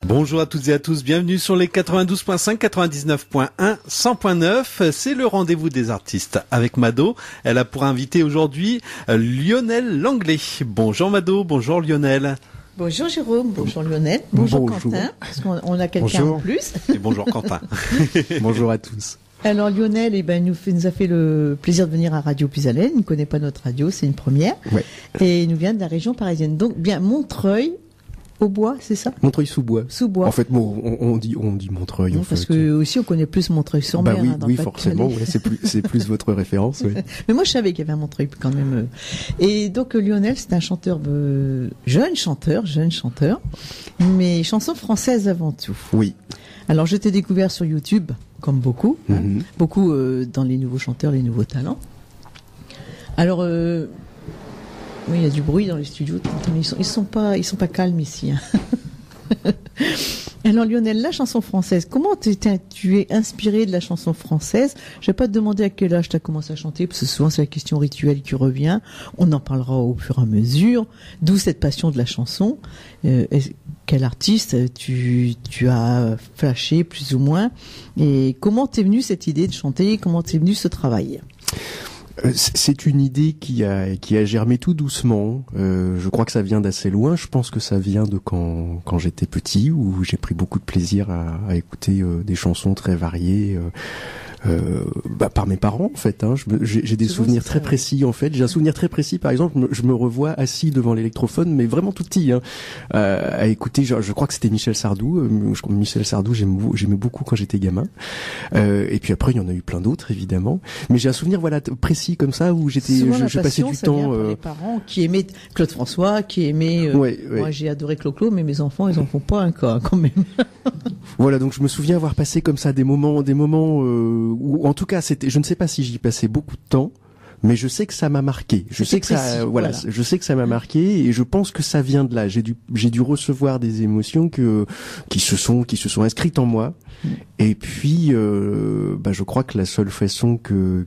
Bonjour à toutes et à tous, bienvenue sur les 92.5, 99.1, 100.9. C'est le rendez-vous des artistes avec Mado. Elle a pour invité aujourd'hui Lionel Langlais. Bonjour Mado, bonjour Lionel. Bonjour Jérôme, bonjour Lionel, bonjour Quentin, parce qu'on a quelqu'un en plus. Et bonjour Quentin. Bonjour à tous. Alors Lionel nous a fait le plaisir de venir à Radio Puisalène. Il ne connaît pas notre radio, c'est une première. Ouais. Et il nous vient de la région parisienne. Donc bien Montreuil, au bois, c'est ça? Montreuil-sous-Bois. Sous-Bois. En fait, on dit Montreuil. Non, en parce fait. que aussi on connaît plus Montreuil-sur-Mer. Oui, dans oui, le forcément. Ouais, c'est plus votre référence. Oui. Mais moi, je savais qu'il y avait un Montreuil quand même. Et donc Lionel, c'est un chanteur, jeune chanteur, mais chanson française avant tout. Oui. Alors, je t'ai découvert sur YouTube, comme beaucoup, beaucoup dans les nouveaux chanteurs, les nouveaux talents. Alors, oui, il y a du bruit dans les studios. Ils sont pas calmes ici. Hein. Alors Lionel, la chanson française, comment tu es inspiré de la chanson française? Je vais pas te demander à quel âge tu as commencé à chanter, parce que souvent c'est la question rituelle qui revient. On en parlera au fur et à mesure. D'où cette passion de la chanson. Quel artiste tu as flashé plus ou moins? Et comment t'es venue cette idée de chanter? Comment t'es venu ce travail? C'est une idée qui a germé tout doucement. Je crois que ça vient d'assez loin. Je pense que ça vient de quand j'étais petit, où j'ai pris beaucoup de plaisir à écouter des chansons très variées. Par mes parents en fait. J'ai des souvenirs très précis en fait. J'ai un souvenir très précis, par exemple, je me revois assis devant l'électrophone, mais vraiment tout petit, à écouter. Je crois que c'était Michel Sardou. Michel Sardou, j'aimais beaucoup quand j'étais gamin. Et puis après, il y en a eu plein d'autres évidemment. Mais j'ai un souvenir précis comme ça où je passais du temps. Pour les parents qui aimaient Claude François, qui aimaient. Moi, j'ai adoré Clo-Clo, mais mes enfants, ils en font pas un cas quand même. Voilà, donc je me souviens avoir passé comme ça des moments ou en tout cas je ne sais pas si j'y passais beaucoup de temps, mais je sais que ça m'a marqué. Je sais que ça m'a marqué et je pense que ça vient de là. J'ai dû recevoir des émotions qui se sont inscrites en moi. Et puis je crois que la seule façon que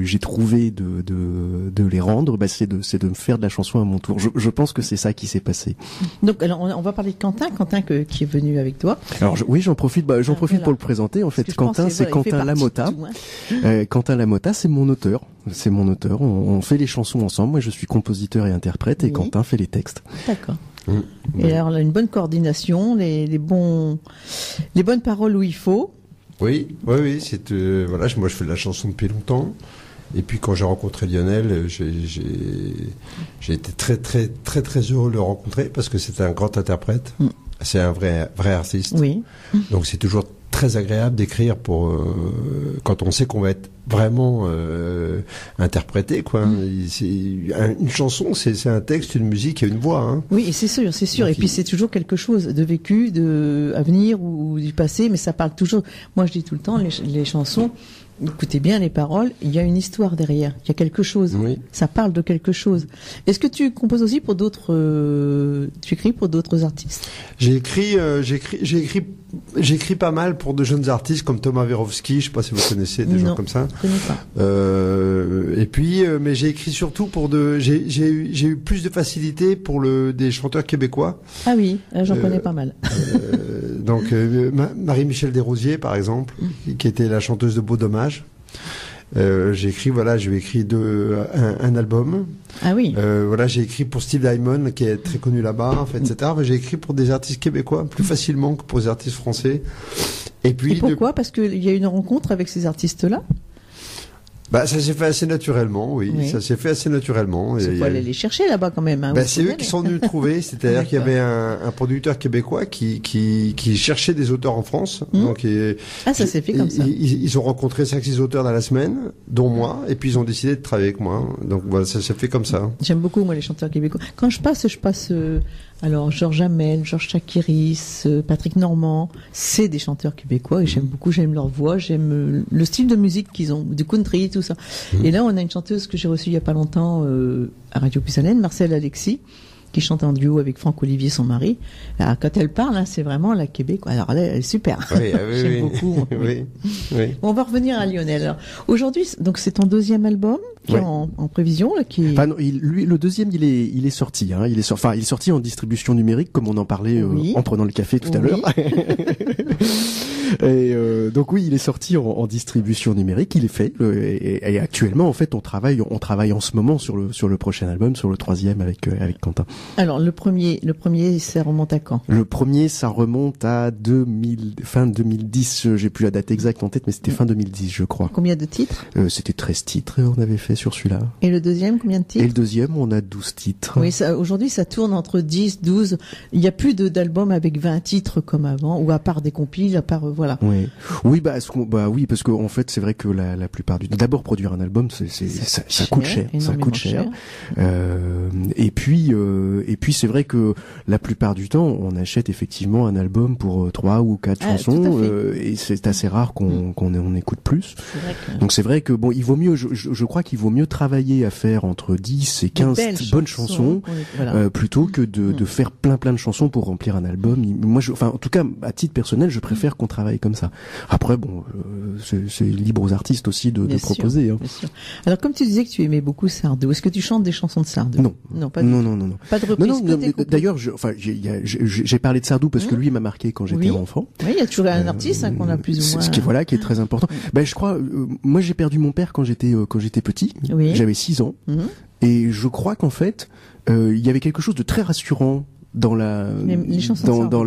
j'ai trouvé de les rendre, c'est de me faire de la chanson à mon tour. Je pense que c'est ça qui s'est passé. Donc alors on va parler de Quentin qui est venu avec toi. Alors j'en profite pour le présenter en fait. Quentin, c'est Quentin Lamotta. Quentin Lamotta, c'est mon auteur. On fait les chansons ensemble. Moi je suis compositeur et interprète et Quentin fait les textes. D'accord. Et alors, là, une bonne coordination, les bonnes paroles où il faut. Oui. C'est moi, je fais de la chanson depuis longtemps. Et puis, quand j'ai rencontré Lionel, j'ai été très, très, très, très heureux de le rencontrer parce que c'est un grand interprète. C'est un vrai artiste. Oui. Donc, c'est toujours très agréable d'écrire quand on sait qu'on va être vraiment interprété, quoi. Une chanson, c'est un texte, une musique et une voix. Hein. Oui, c'est sûr. Donc, et puis c'est toujours quelque chose de vécu, de avenir ou du passé, mais ça parle toujours. Moi, je dis tout le temps, les chansons. Écoutez bien les paroles, il y a une histoire derrière, il y a quelque chose, ça parle de quelque chose. Est-ce que tu composes aussi pour tu écris pour d'autres artistes? J'ai écrit pas mal pour de jeunes artistes comme Thomas Verowski, je sais pas si vous connaissez des gens comme ça. Je connais pas. Et puis, mais j'ai écrit surtout j'ai eu plus de facilité pour des chanteurs québécois. Ah oui, j'en connais pas mal. Donc Marie-Michel Desrosiers par exemple, qui était la chanteuse de Beau Dommage. J'ai écrit un album. Ah oui. J'ai écrit pour Steve Diamond qui est très connu là-bas, en fait, etc. Mais j'ai écrit pour des artistes québécois plus facilement que pour des artistes français. Et pourquoi? Parce qu'il y a une rencontre avec ces artistes-là. Ça s'est fait assez naturellement, oui. Ça s'est fait assez naturellement. Il faut aller les chercher là-bas quand même. C'est eux qui sont venus le trouver. C'est-à-dire qu'il y avait un producteur québécois qui cherchait des auteurs en France. Donc, ça s'est fait comme ça. Ils ont rencontré 5-6 auteurs dans la semaine, dont moi, et puis ils ont décidé de travailler avec moi. Donc voilà, ça s'est fait comme ça. J'aime beaucoup, moi, les chanteurs québécois. Quand je passe alors Georges Hamel, Georges Chakiris, Patrick Normand, c'est des chanteurs québécois et j'aime beaucoup, j'aime leur voix, j'aime le style de musique qu'ils ont, du country, tout ça. Et là, on a une chanteuse que j'ai reçue il y a pas longtemps à Radio Puisalène, Marcel Alexis, qui chante en duo avec Franck Olivier, son mari. Alors, quand elle parle, hein, c'est vraiment la québécoise. Alors là, elle est super. Oui, J'aime beaucoup. Oui, oui. On va revenir à Lionel. Alors, aujourd'hui, donc c'est ton deuxième album qui est en prévision, là, qui. Enfin, non, lui, le deuxième, il est sorti. Hein, il est sorti en distribution numérique, comme on en parlait en prenant le café tout à l'heure. Et donc oui, il est sorti en distribution numérique. Il est fait. Et actuellement, en fait, on travaille en ce moment sur le prochain album, sur le troisième avec Quentin. Alors le premier, ça remonte à quand? Le premier, ça remonte à fin 2010. J'ai plus la date exacte en tête, mais c'était fin 2010, je crois. Combien de titres? C'était 13 titres, on avait fait sur celui-là. Et le deuxième, combien de titres? Et le deuxième, on a 12 titres. Oui, aujourd'hui, ça tourne entre 10, 12. Il n'y a plus d'albums avec 20 titres comme avant, ou à part des compiles, à part, voilà. Oui. Oui, oui, parce qu'en fait, c'est vrai que la plupart d'abord produire un album, ça coûte cher. Ça coûte cher. Et puis c'est vrai que la plupart du temps, on achète effectivement un album pour 3 ou 4 chansons, et c'est assez rare qu'on écoute plus. Donc c'est vrai que bon, il vaut mieux, je crois qu'il vaut mieux travailler à faire entre 10 et 15 bonnes chansons, plutôt que de faire plein de chansons pour remplir un album. Moi, en tout cas, à titre personnel, je préfère qu'on travaille comme ça. Après, bon, c'est libre aux artistes aussi de proposer. Hein. Bien sûr. Alors, comme tu disais que tu aimais beaucoup Sardou, est-ce que tu chantes des chansons de Sardou? Non, pas non. Pas de reprise. D'ailleurs, j'ai parlé de Sardou parce que lui m'a marqué quand j'étais enfant. Oui, il y a toujours un artiste qu'on a plus ou moins. Qui est très important. Ben, je crois, moi j'ai perdu mon père quand j'étais petit. Oui. J'avais 6 ans. Et je crois qu'en fait, il y avait quelque chose de très rassurant dans la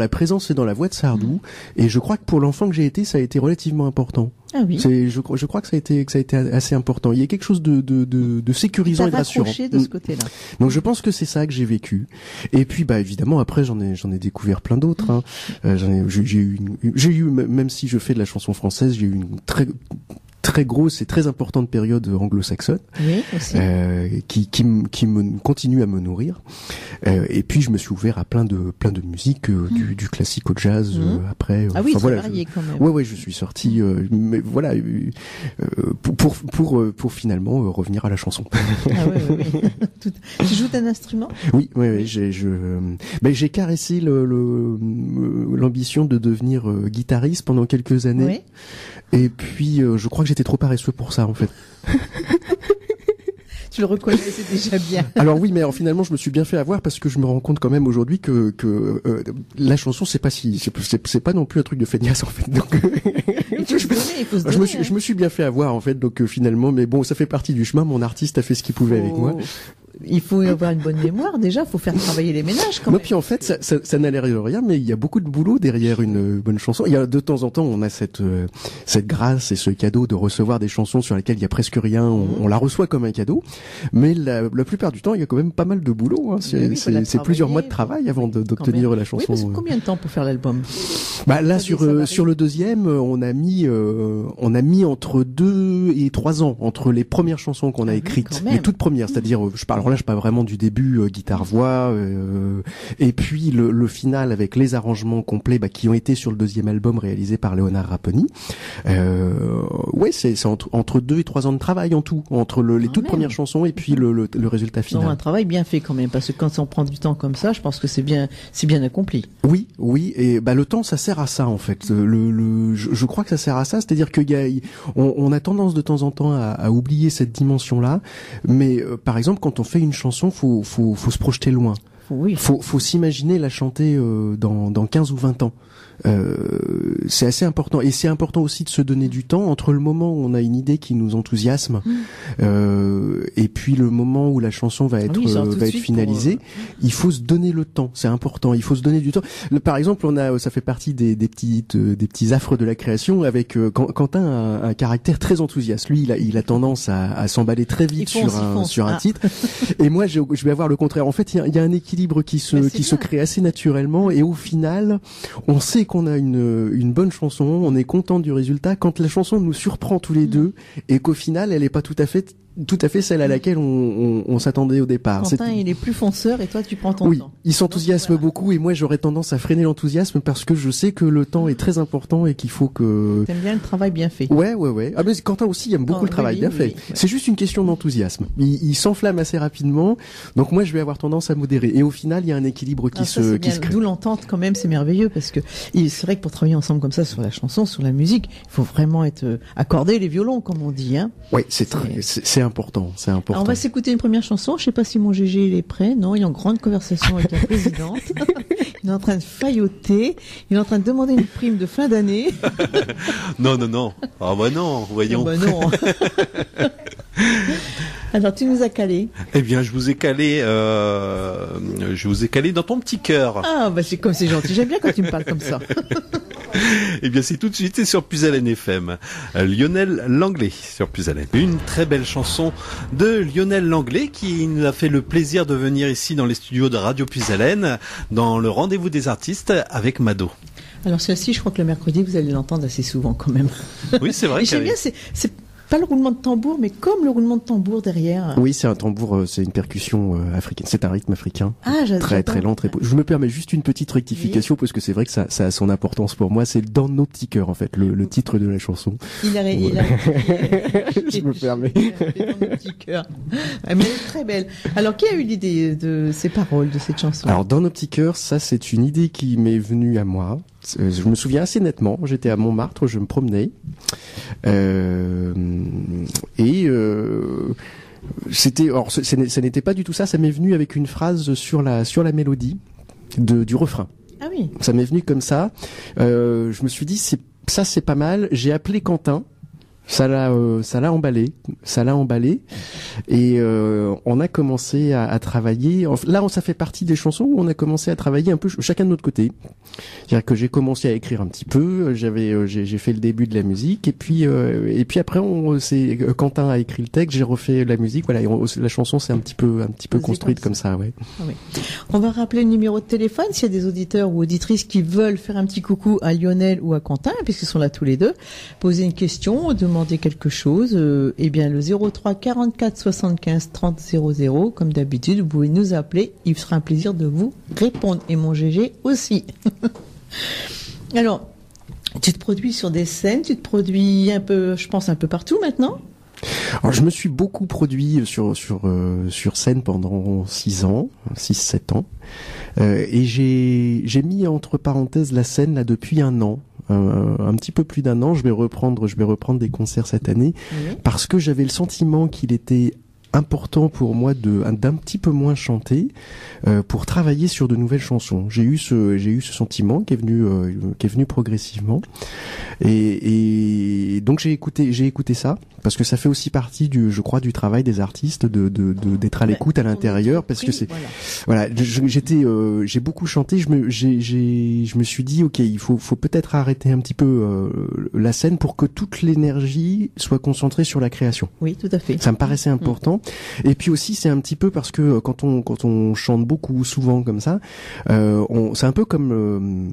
présence et dans la voix de Sardou, et je crois que pour l'enfant que j'ai été, ça a été relativement important. Ah oui. Je crois que ça a été assez important. Il y a quelque chose de sécurisant et de rassurant. De ce côté-là. Donc je pense que c'est ça que j'ai vécu. Et puis évidemment après j'en ai découvert plein d'autres. Hein. J'ai eu, même si je fais de la chanson française, j'ai eu une très grosse et très importante période anglo-saxonne, aussi. Qui me continue à me nourrir. Et puis je me suis ouvert à plein de musique, du classique au jazz après. Ah oui, c'est varié quand même. Ouais, je suis sorti, mais voilà, pour finalement revenir à la chanson. Ah oui. Tu joues d'un instrument? Oui, j'ai caressé l'ambition de devenir guitariste pendant quelques années. Oui. Et puis, je crois que j'étais trop paresseux pour ça, en fait. Tu le reconnais, c'est déjà bien. Alors oui, mais alors, finalement, je me suis bien fait avoir parce que je me rends compte quand même aujourd'hui que la chanson, c'est pas non plus un truc de feignasse, en fait. Donc, je me suis bien fait avoir, en fait. Donc finalement, mais bon, ça fait partie du chemin. Mon artiste a fait ce qu'il pouvait avec moi. Il faut avoir une bonne mémoire déjà, faut faire travailler les ménages quand même. Non, puis en fait, ça n'a l'air de rien, mais il y a beaucoup de boulot derrière une bonne chanson. Il y a de temps en temps, on a cette grâce et ce cadeau de recevoir des chansons sur lesquelles il y a presque rien. On la reçoit comme un cadeau, mais la plupart du temps, il y a quand même pas mal de boulot. Hein. C'est plusieurs mois de travail avant d'obtenir la chanson. Oui, parce que combien de temps pour faire l'album? Là, sur le deuxième, on a mis entre 2 et 3 ans entre les premières chansons qu'on a écrites, les toutes premières, c'est-à-dire, je parle pas vraiment du début, guitare-voix, et puis le final avec les arrangements complets qui ont été sur le deuxième album réalisé par Léonard Raponi. C'est entre 2 et 3 ans de travail en tout, entre les toutes premières chansons et puis le résultat final. Non, un travail bien fait quand même, parce que quand on prend du temps comme ça, je pense que c'est bien accompli. Oui, et le temps, ça sert à ça en fait. Je crois que ça sert à ça, c'est-à-dire que on a tendance de temps en temps à oublier cette dimension-là, mais par exemple quand on fait une chanson, faut se projeter loin. Oui. Faut s'imaginer la chanter dans 15 ou 20 ans. C'est assez important, et c'est important aussi de se donner du temps entre le moment où on a une idée qui nous enthousiasme et puis le moment où la chanson va être finalisée. Il faut se donner le temps, c'est important, il faut se donner du temps. Par exemple, ça fait partie des petits affres de la création avec Quentin a un caractère très enthousiaste. Lui, il a tendance à s'emballer très vite sur un titre, et moi je vais avoir le contraire. En fait, il y a un équilibre qui se crée assez naturellement, et au final, on sait qu'on a une bonne chanson, on est content du résultat quand la chanson nous surprend tous les deux, et qu'au final elle est pas tout à fait celle à laquelle on s'attendait au départ. Quentin, il est plus fonceur et toi tu prends ton temps. Oui, il s'enthousiasme beaucoup, et moi j'aurais tendance à freiner l'enthousiasme parce que je sais que le temps est très important et qu'il faut que... T'aimes bien le travail bien fait. Ouais. Ah mais Quentin aussi aime beaucoup le travail bien fait. C'est juste une question d'enthousiasme. Il s'enflamme assez rapidement, donc moi je vais avoir tendance à modérer. Et au final, il y a un équilibre qui se crée. D'où l'entente quand même, c'est merveilleux parce que c'est vrai que pour travailler ensemble comme ça sur la chanson, sur la musique, il faut vraiment être accordé les violons, comme on dit. Hein. Oui, c'est important, c'est important. Alors on va s'écouter une première chanson. Je sais pas si mon GG il est prêt. Non, il est en grande conversation avec la présidente. Il est en train de failloter. Il est en train de demander une prime de fin d'année. Non. Ah bah non, voyons. Ah bah non. Alors tu nous as calé. Eh bien, je vous ai calé dans ton petit cœur. Ah bah c'est gentil. J'aime bien quand tu me parles comme ça. Eh bien, c'est tout de suite, c'est sur Puisalène FM. Lionel Langlais sur Puisalène. Une très belle chanson de Lionel Langlais qui nous a fait le plaisir de venir ici dans les studios de Radio Puisalène dans le rendez-vous des artistes avec Mado. Alors celle-ci, je crois que le mercredi, vous allez l'entendre assez souvent quand même. Oui, c'est vrai. Et j'aime bien, c'est pas le roulement de tambour, mais comme le roulement de tambour derrière. Oui, c'est un tambour, c'est une percussion africaine, c'est un rythme africain. Ah, très très lent, très. Je me permets juste une petite rectification parce que c'est vrai que ça a son importance pour moi. C'est Dans nos petits cœurs en fait, le titre de la chanson. Il a. Je me permets. Dans nos petits cœurs. Mais elle est très belle. Alors, qui a eu l'idée de ces paroles, de cette chanson? Alors, Dans nos petits cœurs, ça c'est une idée qui m'est venue à moi. Je me souviens assez nettement. J'étais à Montmartre, je me promenais. C'était, alors, ça n'était pas du tout ça. Ça m'est venu avec une phrase sur la mélodie du refrain. Ah oui. Ça m'est venu comme ça. Je me suis dit, c'est pas mal. J'ai appelé Quentin. Ça l'a emballé, et on a commencé à travailler. Là, ça fait partie des chansons où on a commencé à travailler un peu chacun de notre côté. C'est-à-dire que j'ai commencé à écrire un petit peu, j'ai fait le début de la musique, et puis après, Quentin a écrit le texte, j'ai refait la musique. Voilà, la chanson c'est un petit peu construite comme ça, ouais. Ah oui. On va rappeler le numéro de téléphone s'il y a des auditeurs ou auditrices qui veulent faire un petit coucou à Lionel ou à Quentin, puisqu'ils sont là tous les deux, poser une question, demander quelque chose, eh bien le 03 44 75 30 00, comme d'habitude, vous pouvez nous appeler, il sera un plaisir de vous répondre, et mon GG aussi. Alors, tu te produis sur des scènes, tu te produis un peu, je pense un peu partout maintenant. Alors, je me suis beaucoup produit sur scène pendant 7 ans, et j'ai mis entre parenthèses la scène là depuis un an. Un petit peu plus d'un an, je vais reprendre des concerts cette année, parce que j'avais le sentiment qu'il était important pour moi d'un petit peu moins chanter pour travailler sur de nouvelles chansons. J'ai eu ce sentiment qui est venu progressivement, et donc j'ai écouté ça, parce que ça fait aussi partie je crois du travail des artistes d'être à l'écoute à l'intérieur, parce que j'ai beaucoup chanté, je me suis dit ok, il faut peut-être arrêter un petit peu la scène pour que toute l'énergie soit concentrée sur la création. Oui, tout à fait. Ça me paraissait important. Et puis aussi, c'est un petit peu parce que quand on chante beaucoup, souvent comme ça, c'est un peu comme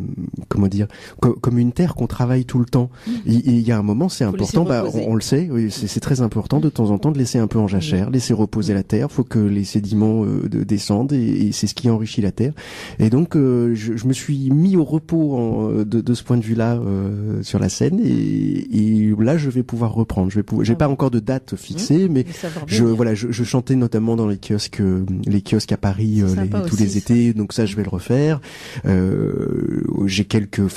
comme une terre qu'on travaille tout le temps. Il y a un moment, c'est important. On le sait, oui, c'est très important de temps en temps de laisser un peu en jachère, laisser reposer la terre. Faut que les sédiments descendent, et c'est ce qui enrichit la terre. Et donc, je me suis mis au repos de ce point de vue-là sur la scène, et là, je vais pouvoir reprendre. J'ai pas encore de date fixée, mais je chantais notamment dans les kiosques à Paris tous les étés, donc ça je vais le refaire. J'ai quelques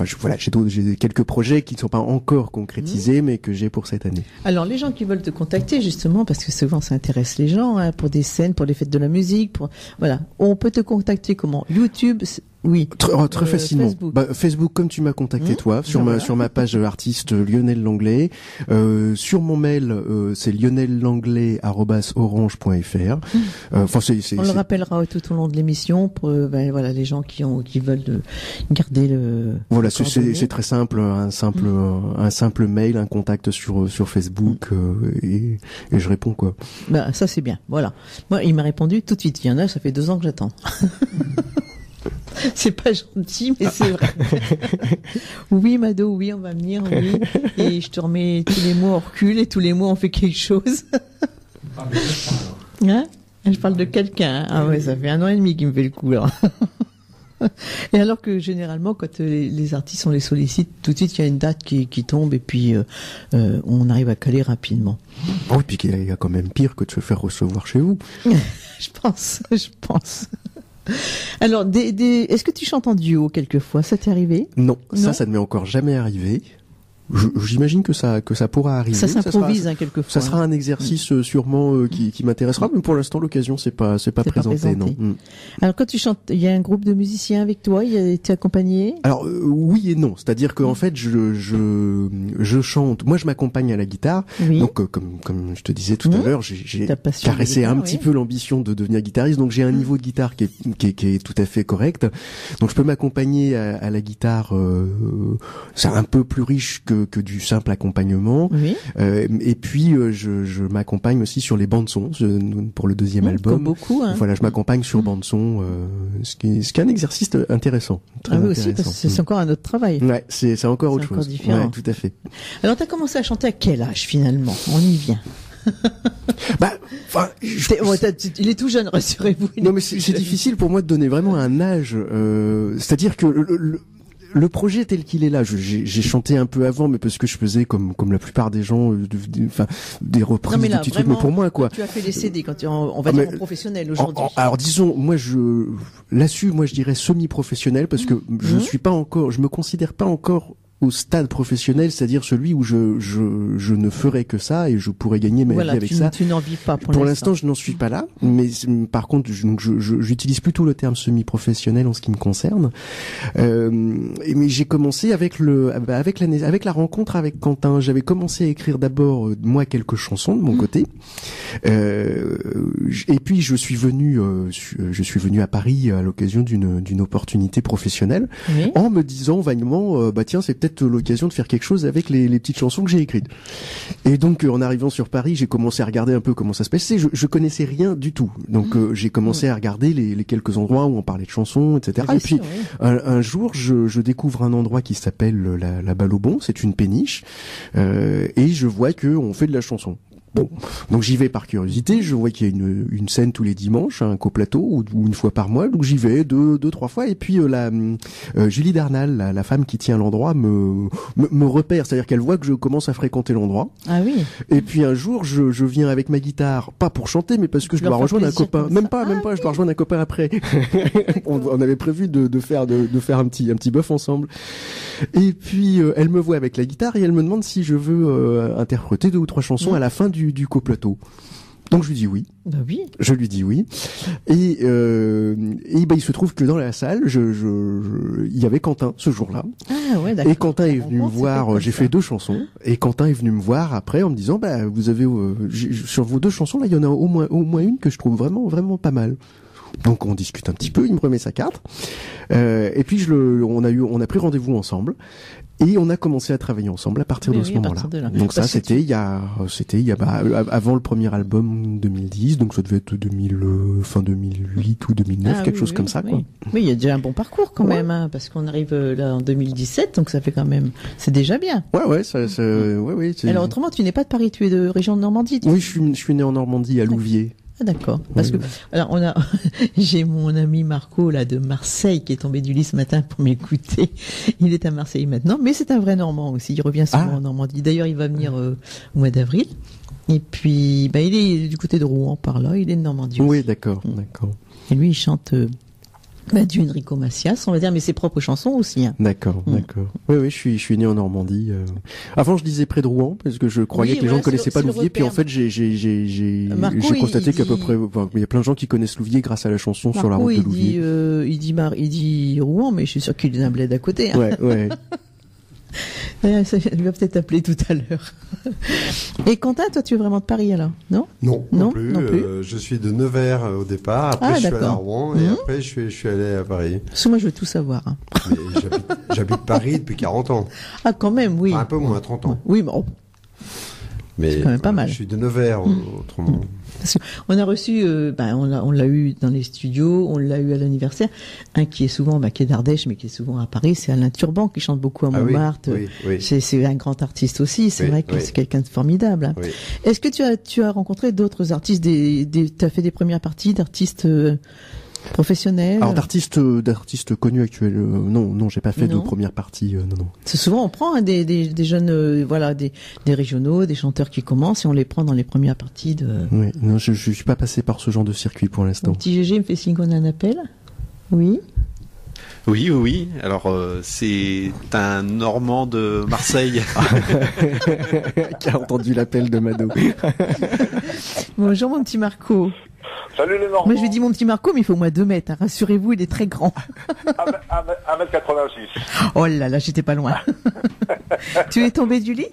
projets qui ne sont pas encore concrétisés, mais que j'ai pour cette année. Alors les gens qui veulent te contacter justement, parce que souvent ça intéresse les gens, pour des scènes, pour les fêtes de la musique, on peut te contacter comment? YouTube? Oui. Très facilement. Facebook, comme tu m'as contacté toi, sur ma page artiste Lionel Langlais. Sur mon mail, c'est lionellanglais@orange.fr. On le rappellera tout au long de l'émission pour les gens qui veulent garder le. Voilà, c'est très simple, un simple mail, un contact sur Facebook, et je réponds quoi. Ça c'est bien. Voilà. Moi, il m'a répondu tout de suite. Il y en a, ça fait 2 ans que j'attends. C'est pas gentil, mais c'est vrai. Oui, Mado, oui, on va venir, oui. Et je te remets tous les mois, on recule, et tous les mois, on fait quelque chose. Hein? Je parle de quelqu'un. Ah ouais, ça fait 1 an et demi qu'il me fait le coup, là. Et alors que généralement, quand les artistes, on les sollicite, tout de suite, il y a une date qui tombe, et puis on arrive à caler rapidement. Oh, et puis il y a quand même pire que de se faire recevoir chez vous. Je pense. Alors, est-ce que tu chantes en duo quelquefois? Ça t'est arrivé? Non, Non. ça ne m'est encore jamais arrivé. J'imagine que ça pourra arriver. Ça s'improvise quelquefois. Ça sera un exercice sûrement qui m'intéressera, mais pour l'instant l'occasion c'est pas présenté, non. Alors quand tu chantes, il y a un groupe de musiciens avec toi, t'es accompagné? Alors oui et non, c'est-à-dire qu'en fait je chante, moi je m'accompagne à la guitare, Oui. donc comme je te disais tout à l'heure, j'ai Ta passion de caressé guitare, un petit oui. peu l'ambition de devenir guitariste, donc j'ai un niveau de guitare qui est tout à fait correct, donc je peux m'accompagner à la guitare, c'est un peu plus riche que du simple accompagnement. Oui. Et puis je m'accompagne aussi sur les bandes son pour le deuxième album. Comme beaucoup, hein. Voilà, je m'accompagne sur bande son, ce qui est un exercice intéressant, très Ah oui intéressant. aussi, parce que c'est encore un autre travail. Ouais, c'est encore autre C'est encore chose. différent. Ouais, tout à fait. Alors t'as commencé à chanter à quel âge finalement? On y vient. Bah, enfin, Il est tout jeune, rassurez-vous. non mais c'est difficile pour moi de donner vraiment un âge. C'est-à-dire que le projet tel qu'il est là, j'ai chanté un peu avant, mais parce que je faisais comme la plupart des gens, enfin des reprises, Non, mais des là, petits trucs, vraiment, mais pour moi quoi. Tu as fait des CD quand on va dire en professionnel aujourd'hui. Alors disons, moi là-dessus, moi je dirais semi-professionnel parce que je me considère pas encore au stade professionnel, c'est-à-dire celui où je ne ferai que ça et je pourrais gagner ma vie avec ça. Tu n'en vis pas pour l'instant, je n'en suis pas là, mais par contre, j'utilise plutôt le terme semi-professionnel en ce qui me concerne. Mais j'ai commencé avec la rencontre avec Quentin. J'avais commencé à écrire d'abord moi quelques chansons de mon côté, et puis je suis venu à Paris à l'occasion d'une opportunité professionnelle, oui. en me disant vaguement, bah tiens, c'est peut-être l'occasion de faire quelque chose avec les petites chansons que j'ai écrites. Et donc en arrivant sur Paris, j'ai commencé à regarder un peu comment ça se passait. Je connaissais rien du tout, donc j'ai commencé à regarder les quelques endroits où on parlait de chansons, etc. Bien Et puis sûr, oui. un jour, je découvre un endroit qui s'appelle la Balle au Bon. C'est une péniche, et je vois que on fait de la chanson. Bon, donc j'y vais par curiosité. Je vois qu'il y a une scène tous les dimanches, un coplateau ou une fois par mois. Donc j'y vais deux, trois fois. Et puis Julie Darnal, la femme qui tient l'endroit, me repère. C'est-à-dire qu'elle voit que je commence à fréquenter l'endroit. Ah oui. Et puis un jour, je viens avec ma guitare, pas pour chanter, mais parce que je dois rejoindre un copain. Même pas. Je dois rejoindre un copain après. on avait prévu de faire un petit bœuf ensemble. Et puis elle me voit avec la guitare et elle me demande si je veux interpréter 2 ou 3 chansons à la fin du coplateau. Donc je lui dis oui. Bah oui. Je lui dis oui. Et bah, il se trouve que dans la salle, il y avait Quentin ce jour-là. Ah ouais, d'accord. Et Quentin est venu me voir. J'ai fait 2 chansons. Et Quentin est venu me voir après en me disant, bah vous avez sur vos 2 chansons là, il y en a au moins une que je trouve vraiment vraiment pas mal. Donc on discute un petit peu, il me remet sa carte, et puis on a pris rendez-vous ensemble et on a commencé à travailler ensemble à partir de ce moment-là. Donc ça c'était il y a avant le premier album 2010, donc ça devait être fin 2008 ou 2009, quelque chose comme ça quoi. Oui, il y a déjà un bon parcours quand même, hein, parce qu'on arrive là en 2017, donc ça fait quand même, c'est déjà bien. Ouais, ouais. Alors autrement, tu n'es pas de Paris, tu es de région de Normandie. Oui, je suis né en Normandie à Louviers. Ah, d'accord. Parce que, alors j'ai mon ami Marco, là, de Marseille, qui est tombé du lit ce matin pour m'écouter. Il est à Marseille maintenant, mais c'est un vrai Normand aussi. Il revient souvent en Normandie. D'ailleurs, il va venir au mois d'avril. Et puis, bah, il est du côté de Rouen par là. Il est de Normandie. Oui, aussi. d'accord. Et lui, il chante, du Enrico Macias, on va dire, mais ses propres chansons aussi, hein. D'accord. Oui, je suis né en Normandie. Avant, je disais près de Rouen, parce que je croyais que les gens ne connaissaient pas Louviers, puis en fait, j'ai constaté qu'à peu près, il y a plein de gens qui connaissent Louviers grâce à la chanson Marco, sur la route de Louviers. Il dit Rouen, mais je suis sûr qu'il est un bled à côté, hein. Ouais. Ça lui va peut-être appeler tout à l'heure. Et Quentin, toi, tu es vraiment de Paris alors, non? Non plus. Je suis de Nevers au départ. Après, je suis allé à Rouen et après, je suis allé à Paris. Parce que moi, je veux tout savoir. Hein. Mais j'habite Paris depuis 40 ans. Ah, quand même, oui. Enfin, un peu moins, 30 ans. Oui, mais c'est quand même pas mal. Je suis de Nevers, autrement. Parce qu'on a reçu, on l'a eu dans les studios, on l'a eu à l'anniversaire, un qui est souvent, qui est d'Ardèche, mais qui est souvent à Paris, c'est Alain Turban, qui chante beaucoup à Montmartre. Oui. C'est un grand artiste aussi, c'est vrai que c'est quelqu'un de formidable. Hein. Oui. Est-ce que tu as rencontré d'autres artistes, tu as fait des premières parties d'artistes professionnels? Alors d'artistes connus actuels, non, j'ai pas fait de première partie, non. C'est souvent on prend des jeunes, des régionaux, des chanteurs qui commencent et on les prend dans les premières parties de. Oui, non, je suis pas passé par ce genre de circuit pour l'instant. Petit GG me fait signe qu'on a un appel. Oui. Oui. Alors, c'est un Normand de Marseille. Qui a entendu l'appel de Mado. Bonjour mon petit Marco. Salut les Normands. Moi je lui dis mon petit Marco, mais il faut au moins 2 mètres. Hein. Rassurez-vous, il est très grand. 1m86. Oh là là, j'étais pas loin. Tu es tombé du lit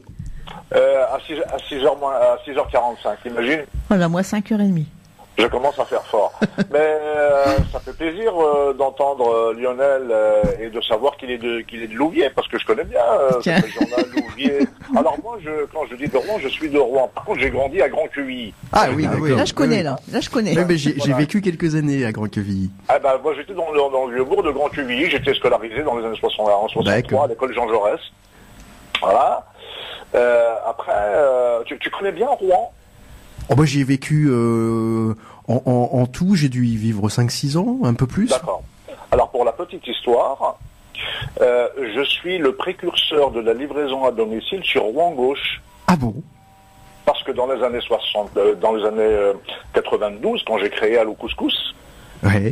À 6h45, imagine. Voilà, moi 5h30. Je commence à faire fort. Mais ça fait plaisir d'entendre Lionel et de savoir qu'il est de Louviers, parce que je connais bien cette région-là, Louviers. Alors moi, quand je dis de Rouen, je suis de Rouen. Par contre, j'ai grandi à Grand-Quevilly. Ah oui, d'accord. Là je connais, là je connais. Oui, mais j'ai Voilà. vécu quelques années à Grand-Quevilly. Ah ben, moi, j'étais dans le vieux bourg de Grand-Quevilly. J'étais scolarisé dans les années 63 à l'école Jean Jaurès. Voilà. Après, tu connais bien Rouen? Oh, moi j'y ai vécu en tout, j'ai dû y vivre 5-6 ans, un peu plus. D'accord. Alors pour la petite histoire, je suis le précurseur de la livraison à domicile sur Rouen Gauche. Ah bon? Parce que dans les années 92, quand j'ai créé Allo Couscous, Ouais.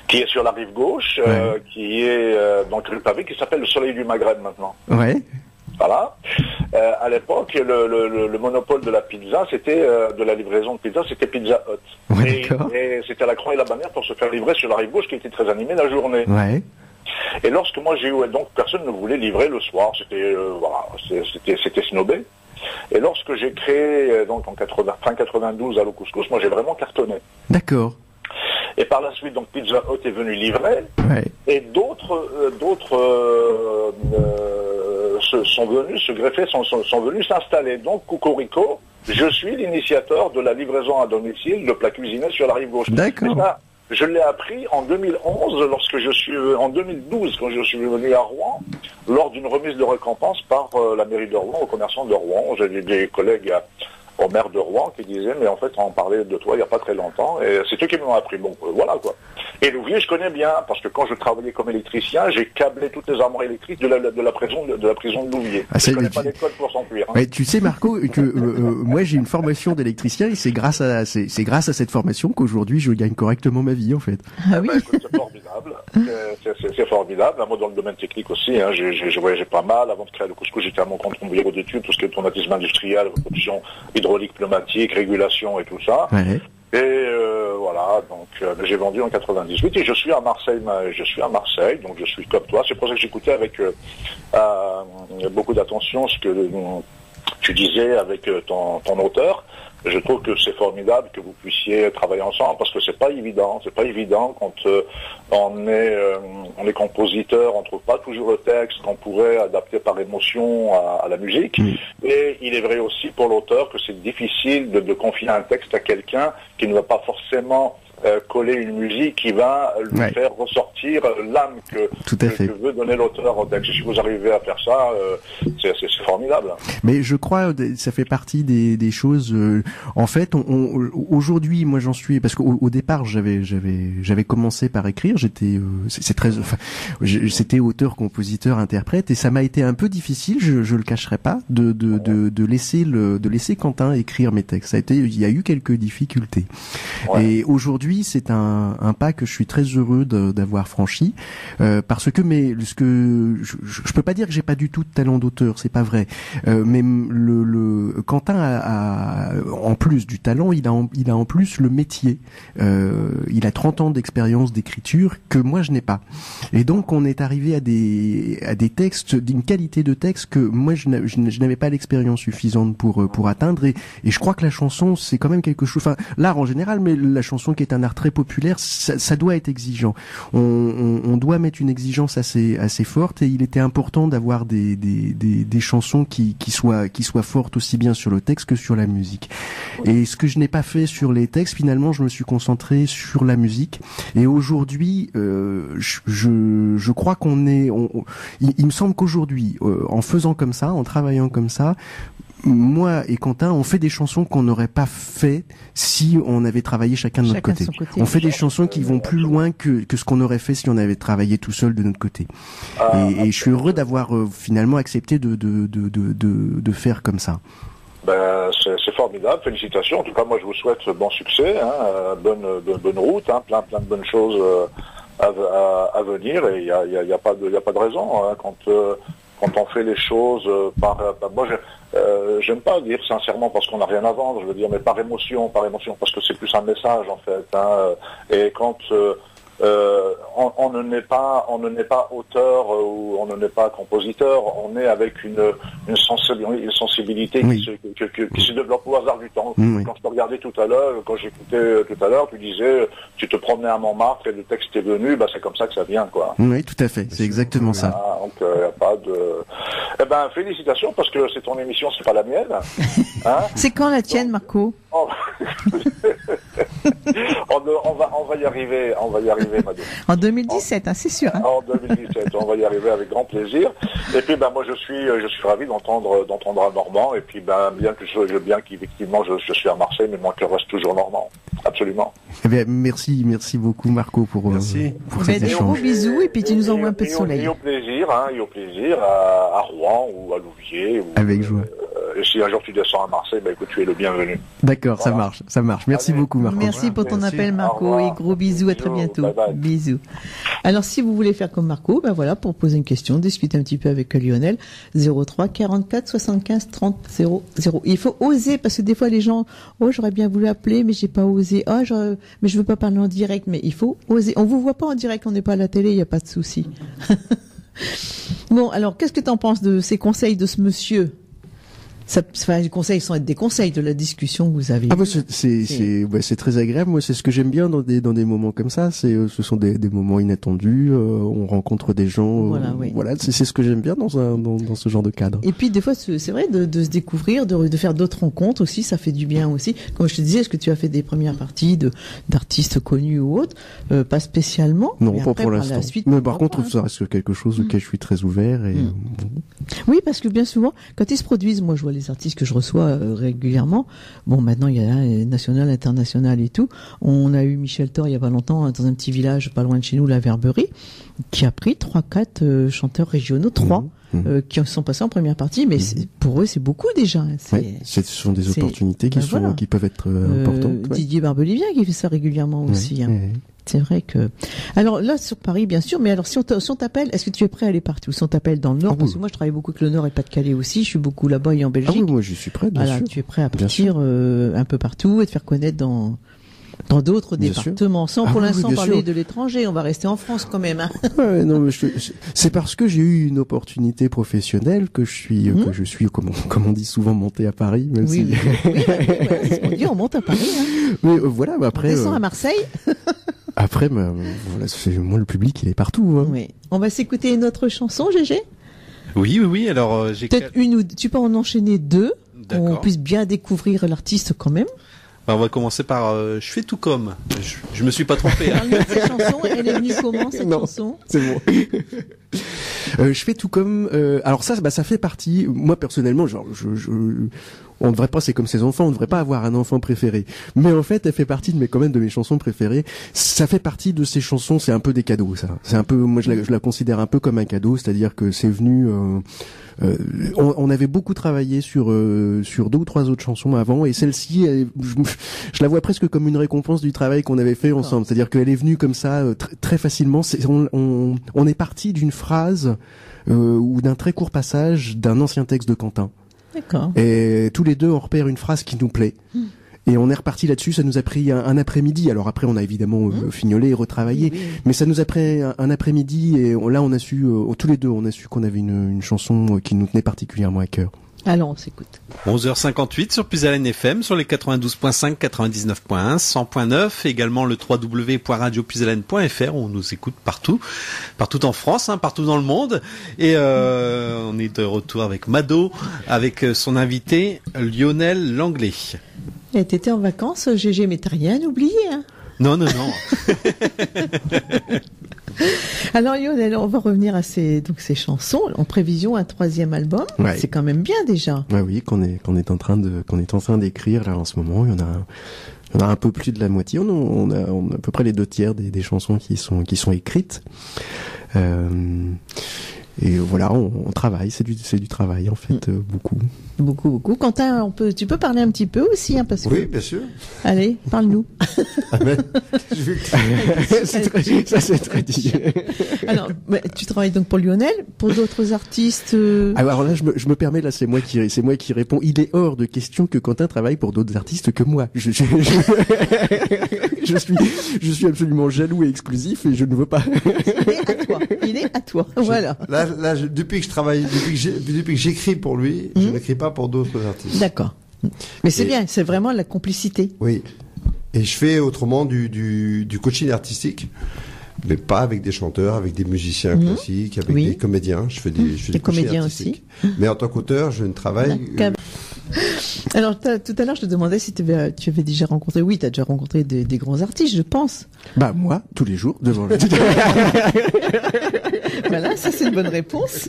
qui est sur la rive gauche, Ouais. qui est dans le rue Pavé, qui s'appelle le Soleil du Maghreb maintenant. Ouais. Voilà. À l'époque, le monopole de la pizza, c'était de la livraison de pizza, c'était Pizza Hut. Ouais, d'accord. Et c'était à la Croix et la Bannière pour se faire livrer sur la rive gauche, qui était très animée la journée. Ouais. Et lorsque moi j'ai eu, donc personne ne voulait livrer le soir, c'était snobé. Et lorsque j'ai créé donc en fin 92 Allo Couscous, moi j'ai vraiment cartonné. D'accord. Et par la suite, donc Pizza Hut est venu livrer, Ouais. et d'autres sont venus se greffer, sont venus s'installer. Donc Cocorico, je suis l'initiateur de la livraison à domicile de plats cuisinés sur la rive gauche. D'accord. Mais ça, je l'ai appris en 2011, en 2012, quand je suis venu à Rouen, lors d'une remise de récompense par la mairie de Rouen aux commerçants de Rouen. J'ai des collègues au maire de Rouen qui disaient, mais en fait, on parlait de toi il n'y a pas très longtemps, et c'est eux qui m'ont appris. Bon, voilà quoi. Et Louviers, je connais bien, parce que quand je travaillais comme électricien, j'ai câblé toutes les armoires électriques de la prison de Louviers. Ah, je connais pas les codes pour s'enfuir. Hein. Ouais, tu sais Marco que moi j'ai une formation d'électricien et c'est grâce à cette formation qu'aujourd'hui je gagne correctement ma vie en fait. Ah oui. Bah, écoute, c'est formidable. C'est formidable. Moi, dans le domaine technique aussi, hein, j'ai voyagé pas mal. Avant de créer le couscous, j'étais à mon compte, mon bureau d'études, tout ce qui est automatisme industriel, production hydraulique, pneumatique, régulation et tout ça. Ouais. Et voilà, donc j'ai vendu en 98 et je suis à Marseille. Donc je suis comme toi. C'est pour ça que j'écoutais avec beaucoup d'attention ce que tu disais avec ton auteur. Je trouve que c'est formidable que vous puissiez travailler ensemble parce que c'est pas évident. C'est pas évident quand on est compositeur, on trouve pas toujours le texte qu'on pourrait adapter par émotion à la musique. Mmh. Et il est vrai aussi pour l'auteur que c'est difficile de confier un texte à quelqu'un qui ne va pas forcément coller une musique qui va lui faire ressortir l'âme que veut donner l'auteur au texte. Si vous arrivez à faire ça, c'est formidable. Mais je crois ça fait partie des choses. En fait, aujourd'hui, moi j'en suis parce qu'au départ j'avais commencé par écrire. C'était auteur, compositeur, interprète, et ça m'a été un peu difficile. Je le cacherai pas de laisser Quentin écrire mes textes. Il y a eu quelques difficultés. Ouais. Et aujourd'hui, c'est un pas que je suis très heureux d'avoir franchi parce que je peux pas dire que j'ai pas du tout de talent d'auteur, c'est pas vrai. Mais Quentin a en plus du talent, il a en plus le métier. Il a 30 ans d'expérience d'écriture que moi je n'ai pas. Et donc on est arrivé à des textes d'une qualité de texte que moi je n'avais pas l'expérience suffisante pour atteindre. Et je crois que la chanson c'est quand même quelque chose. Enfin, l'art en général, mais la chanson qui est un art très populaire, ça doit être exigeant. On doit mettre une exigence assez forte, et il était important d'avoir des chansons qui soient fortes aussi bien sur le texte que sur la musique. Et ce que je n'ai pas fait sur les textes, finalement, je me suis concentré sur la musique. Et aujourd'hui, je crois il me semble qu'aujourd'hui, en faisant comme ça, en travaillant comme ça, moi et Quentin, on fait des chansons qu'on n'aurait pas fait si on avait travaillé chacun de notre côté. On fait des chansons qui vont plus loin que ce qu'on aurait fait si on avait travaillé tout seul de notre côté. Et je suis heureux d'avoir finalement accepté de faire comme ça. Ben, c'est formidable, félicitations. En tout cas, moi, je vous souhaite bon succès, hein, bonne route, hein, plein de bonnes choses à venir, et il y a pas de raison, hein, quand on fait les choses moi j'aime pas dire sincèrement parce qu'on n'a rien à vendre, je veux dire, mais par émotion, parce que c'est plus un message en fait, hein, et quand on ne n'est pas auteur ou on ne n'est pas compositeur, on est avec une sensibilité oui. qui se développe au hasard du temps. Oui. Quand je te regardais tout à l'heure, quand j'écoutais tout à l'heure, tu disais, tu te promenais à Montmartre et le texte est venu, c'est comme ça que ça vient, quoi. Oui, tout à fait, c'est exactement ça. Donc y a pas de. Eh ben, félicitations parce que c'est ton émission, c'est pas la mienne. Hein, c'est quand la tienne, Marco? On va y arriver, Mado. En 2017, c'est sûr. Hein. En 2017, on va y arriver avec grand plaisir. Et puis, moi, je suis ravi d'entendre un Normand. Et puis, bien qu'effectivement, je suis à Marseille, mais mon cœur reste toujours normand. Absolument. Eh bien, merci beaucoup, Marco, pour cet échange. Gros bisous, et puis tu nous envoies un peu de soleil. Et au plaisir, à Rouen ou à Louviers. Avec joie. Et si un jour tu descends à Marseille, écoute, tu es le bienvenu. D'accord, voilà. ça marche. Merci beaucoup, Marco. Merci pour ton appel, Marco, et gros bisous, à très bientôt. Bye bye. Bisous. Alors, si vous voulez faire comme Marco, pour poser une question, discuter un petit peu avec Lionel, 03 44 75 30 00. Il faut oser, parce que des fois les gens, j'aurais bien voulu appeler, mais j'ai pas osé. Mais je veux pas parler en direct, mais il faut oser. On vous voit pas en direct, on n'est pas à la télé, il y a pas de souci. Bon, alors, qu'est-ce que tu en penses de ces conseils de ce monsieur? Les conseils sont des conseils de la discussion que vous avez. C'est très agréable. Moi, c'est ce que j'aime bien dans des moments comme ça. Ce sont des moments inattendus. On rencontre des gens. Voilà, c'est ce que j'aime bien dans ce genre de cadre. Et puis des fois, c'est vrai de se découvrir, de faire d'autres rencontres aussi. Ça fait du bien aussi. Comme je te disais, est-ce que tu as fait des premières parties d'artistes connus ou autres? Pas spécialement. Non, pas pour l'instant. Mais par contre, ça reste quelque chose auquel je suis très ouvert. Oui, parce que bien souvent, quand ils se produisent, moi, je vois les artistes que je reçois régulièrement. Bon, maintenant il y a national, international et tout. On a eu Michel Thor il y a pas longtemps dans un petit village pas loin de chez nous, la Verberie, qui a pris 3-4 chanteurs régionaux, 3 qui sont passés en première partie, mais pour eux c'est beaucoup déjà. Ce sont des opportunités qui peuvent être importantes. Didier Barbelivien qui fait ça régulièrement aussi. C'est vrai que. Alors là, sur Paris, bien sûr, mais alors si on t'appelle, est-ce que tu es prêt à aller partout? Si on t'appelle dans le Nord, parce que moi je travaille beaucoup avec le Nord et Pas-de-Calais aussi, je suis beaucoup là-bas et en Belgique. Ah oui, moi je suis prêt, bien sûr. Tu es prêt à partir un peu partout et te faire connaître dans d'autres départements, sans pour l'instant parler de l'étranger. On va rester en France quand même. Hein. Ouais, non, mais c'est parce que j'ai eu une opportunité professionnelle que je suis, comme on dit souvent, monté à Paris. Même c'est ce qu'on dit, on monte à Paris. Hein. Mais voilà, après. On descend à Marseille. Après, moi, le public, il est partout. Hein. Oui. On va s'écouter une autre chanson, Gégé? Oui. Alors, j'ai peut-être une ou deux. Tu peux en enchaîner deux, qu'on puisse bien découvrir l'artiste quand même. On va commencer par Je fais tout comme. Je me suis pas trompé. Parle-nous de cette chanson. Elle est venue comment, cette chanson? C'est bon. Je fais tout comme. Alors ça fait partie. Moi personnellement, on ne devrait pas, c'est comme ses enfants, on ne devrait pas avoir un enfant préféré. Mais en fait, elle fait partie de mes chansons préférées. Ça fait partie de ces chansons, c'est un peu des cadeaux, ça. C'est un peu, moi je la considère un peu comme un cadeau, c'est-à-dire que c'est venu. On avait beaucoup travaillé sur 2 ou 3 autres chansons avant, et celle-ci, je la vois presque comme une récompense du travail qu'on avait fait ensemble. C'est-à-dire qu'elle est venue comme ça très facilement. On est parti d'une phrase ou d'un très court passage d'un ancien texte de Quentin. D'accord. Et tous les deux, on repère une phrase qui nous plaît. Et on est reparti là-dessus, ça nous a pris un après-midi. Alors après, on a évidemment fignolé et retravaillé. Mais ça nous a pris un après-midi, et là, on a su, tous les deux, on a su qu'on avait une chanson qui nous tenait particulièrement à cœur. Alors, on s'écoute. 11h58 sur Puisalène FM, sur les 92.5, 99.1, 100.9, également le www.radiopuisalène.fr, on nous écoute partout en France, partout dans le monde. Et on est de retour avec Mado, avec son invité Lionel Langlais. Et t'étais en vacances, Gégé, mais t'as rien oublié, hein? Non. Alors Lionel, on va revenir à ces chansons en prévision un 3e album. Ouais. C'est quand même bien déjà. Ouais, oui, qu'on est en train d'écrire là en ce moment. Il y en a un peu plus de la moitié. On a à peu près les 2 tiers des chansons qui sont écrites. Et voilà, on travaille, c'est du travail en fait, beaucoup. Beaucoup. Quentin, tu peux parler un petit peu aussi, hein, parce que... Oui, bien sûr. Allez, parle-nous. C'est très dit. Alors, tu travailles donc pour Lionel, pour d'autres artistes. Alors là, je me permets, là, c'est moi qui réponds. Il est hors de question que Quentin travaille pour d'autres artistes que moi. Je suis absolument jaloux et exclusif et je ne veux pas. Il est à toi. Voilà. Là, depuis que je travaille, depuis que j'écris pour lui, je n'écris pas pour d'autres artistes. D'accord. Mais c'est bien, c'est vraiment la complicité. Oui. Et je fais autrement du coaching artistique, mais pas avec des chanteurs, avec des musiciens classiques, avec des comédiens. Je fais des comédiens artistiques. aussi. Mais en tant qu'auteur, je ne travaille. Alors, tout à l'heure, je te demandais si tu avais déjà rencontré. Oui, tu as déjà rencontré des grands artistes, je pense. Bah, moi, tous les jours, devant le... Voilà, ça, c'est une bonne réponse.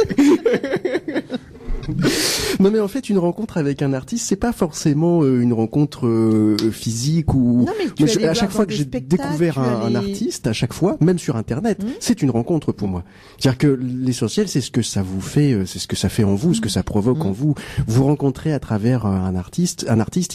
Non, mais en fait, une rencontre avec un artiste, c'est pas forcément une rencontre physique ou. Non, mais à chaque fois que j'ai découvert un artiste, à chaque fois, même sur Internet, c'est une rencontre pour moi. C'est-à-dire que l'essentiel, c'est ce que ça vous fait, c'est ce que ça fait en vous, ce que ça provoque en vous. Vous rencontrez à travers un artiste,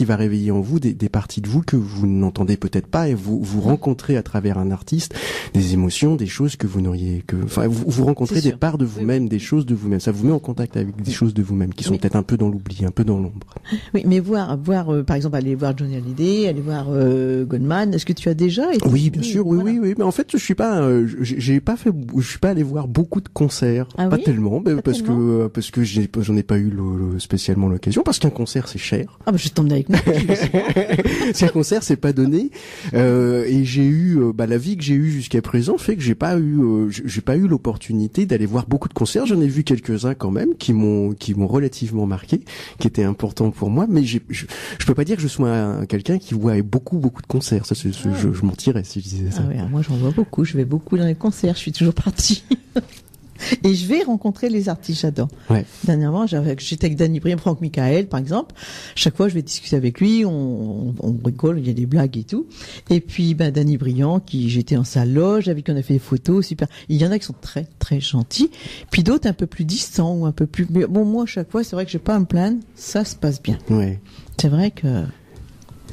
il va réveiller en vous des parties de vous que vous n'entendez peut-être pas, et vous rencontrez à travers un artiste des émotions, des choses que vous n'auriez vous rencontrez des parts de vous-même, des choses de vous-même. Ça vous met en contact avec des choses de vous-même qui sont peut-être un peu dans l'oubli, un peu dans l'ombre. Oui, mais voir par exemple, aller voir Johnny Hallyday, aller voir Goldman, est-ce que tu as déjà été? Oui, bien sûr, oui. Mais en fait, je suis pas allé voir beaucoup de concerts, pas tellement, parce que j'en ai pas eu spécialement l'occasion, parce qu'un concert c'est cher. Ah bah je t'emmène avec moi. Si un concert c'est pas donné, et j'ai eu la vie que j'ai eue jusqu'à présent fait que j'ai pas eu l'opportunité d'aller voir beaucoup de concerts. J'en ai vu quelques-uns quand même qui m'ont relativement marqué, qui étaient importants pour moi, mais je peux pas dire que je sois quelqu'un qui voit beaucoup de concerts. Ça, je mentirais si je disais ça. Ah ouais, moi j'en vois beaucoup. Je vais beaucoup dans les concerts. Je suis toujours partie. Et je vais rencontrer les artistes, j'adore. Ouais. Dernièrement, j'étais avec Danny Briand, Franck Michael, par exemple. Chaque fois, je vais discuter avec lui, on rigole, il y a des blagues et tout. Et puis, Danny Briand, j'étais en sa loge, avec qui on a fait des photos, super. Il y en a qui sont très, très gentils. Puis d'autres un peu plus distants ou un peu plus, mais bon, moi, à chaque fois, c'est vrai que j'ai pas à me plaindre, ça se passe bien. Ouais. C'est vrai que,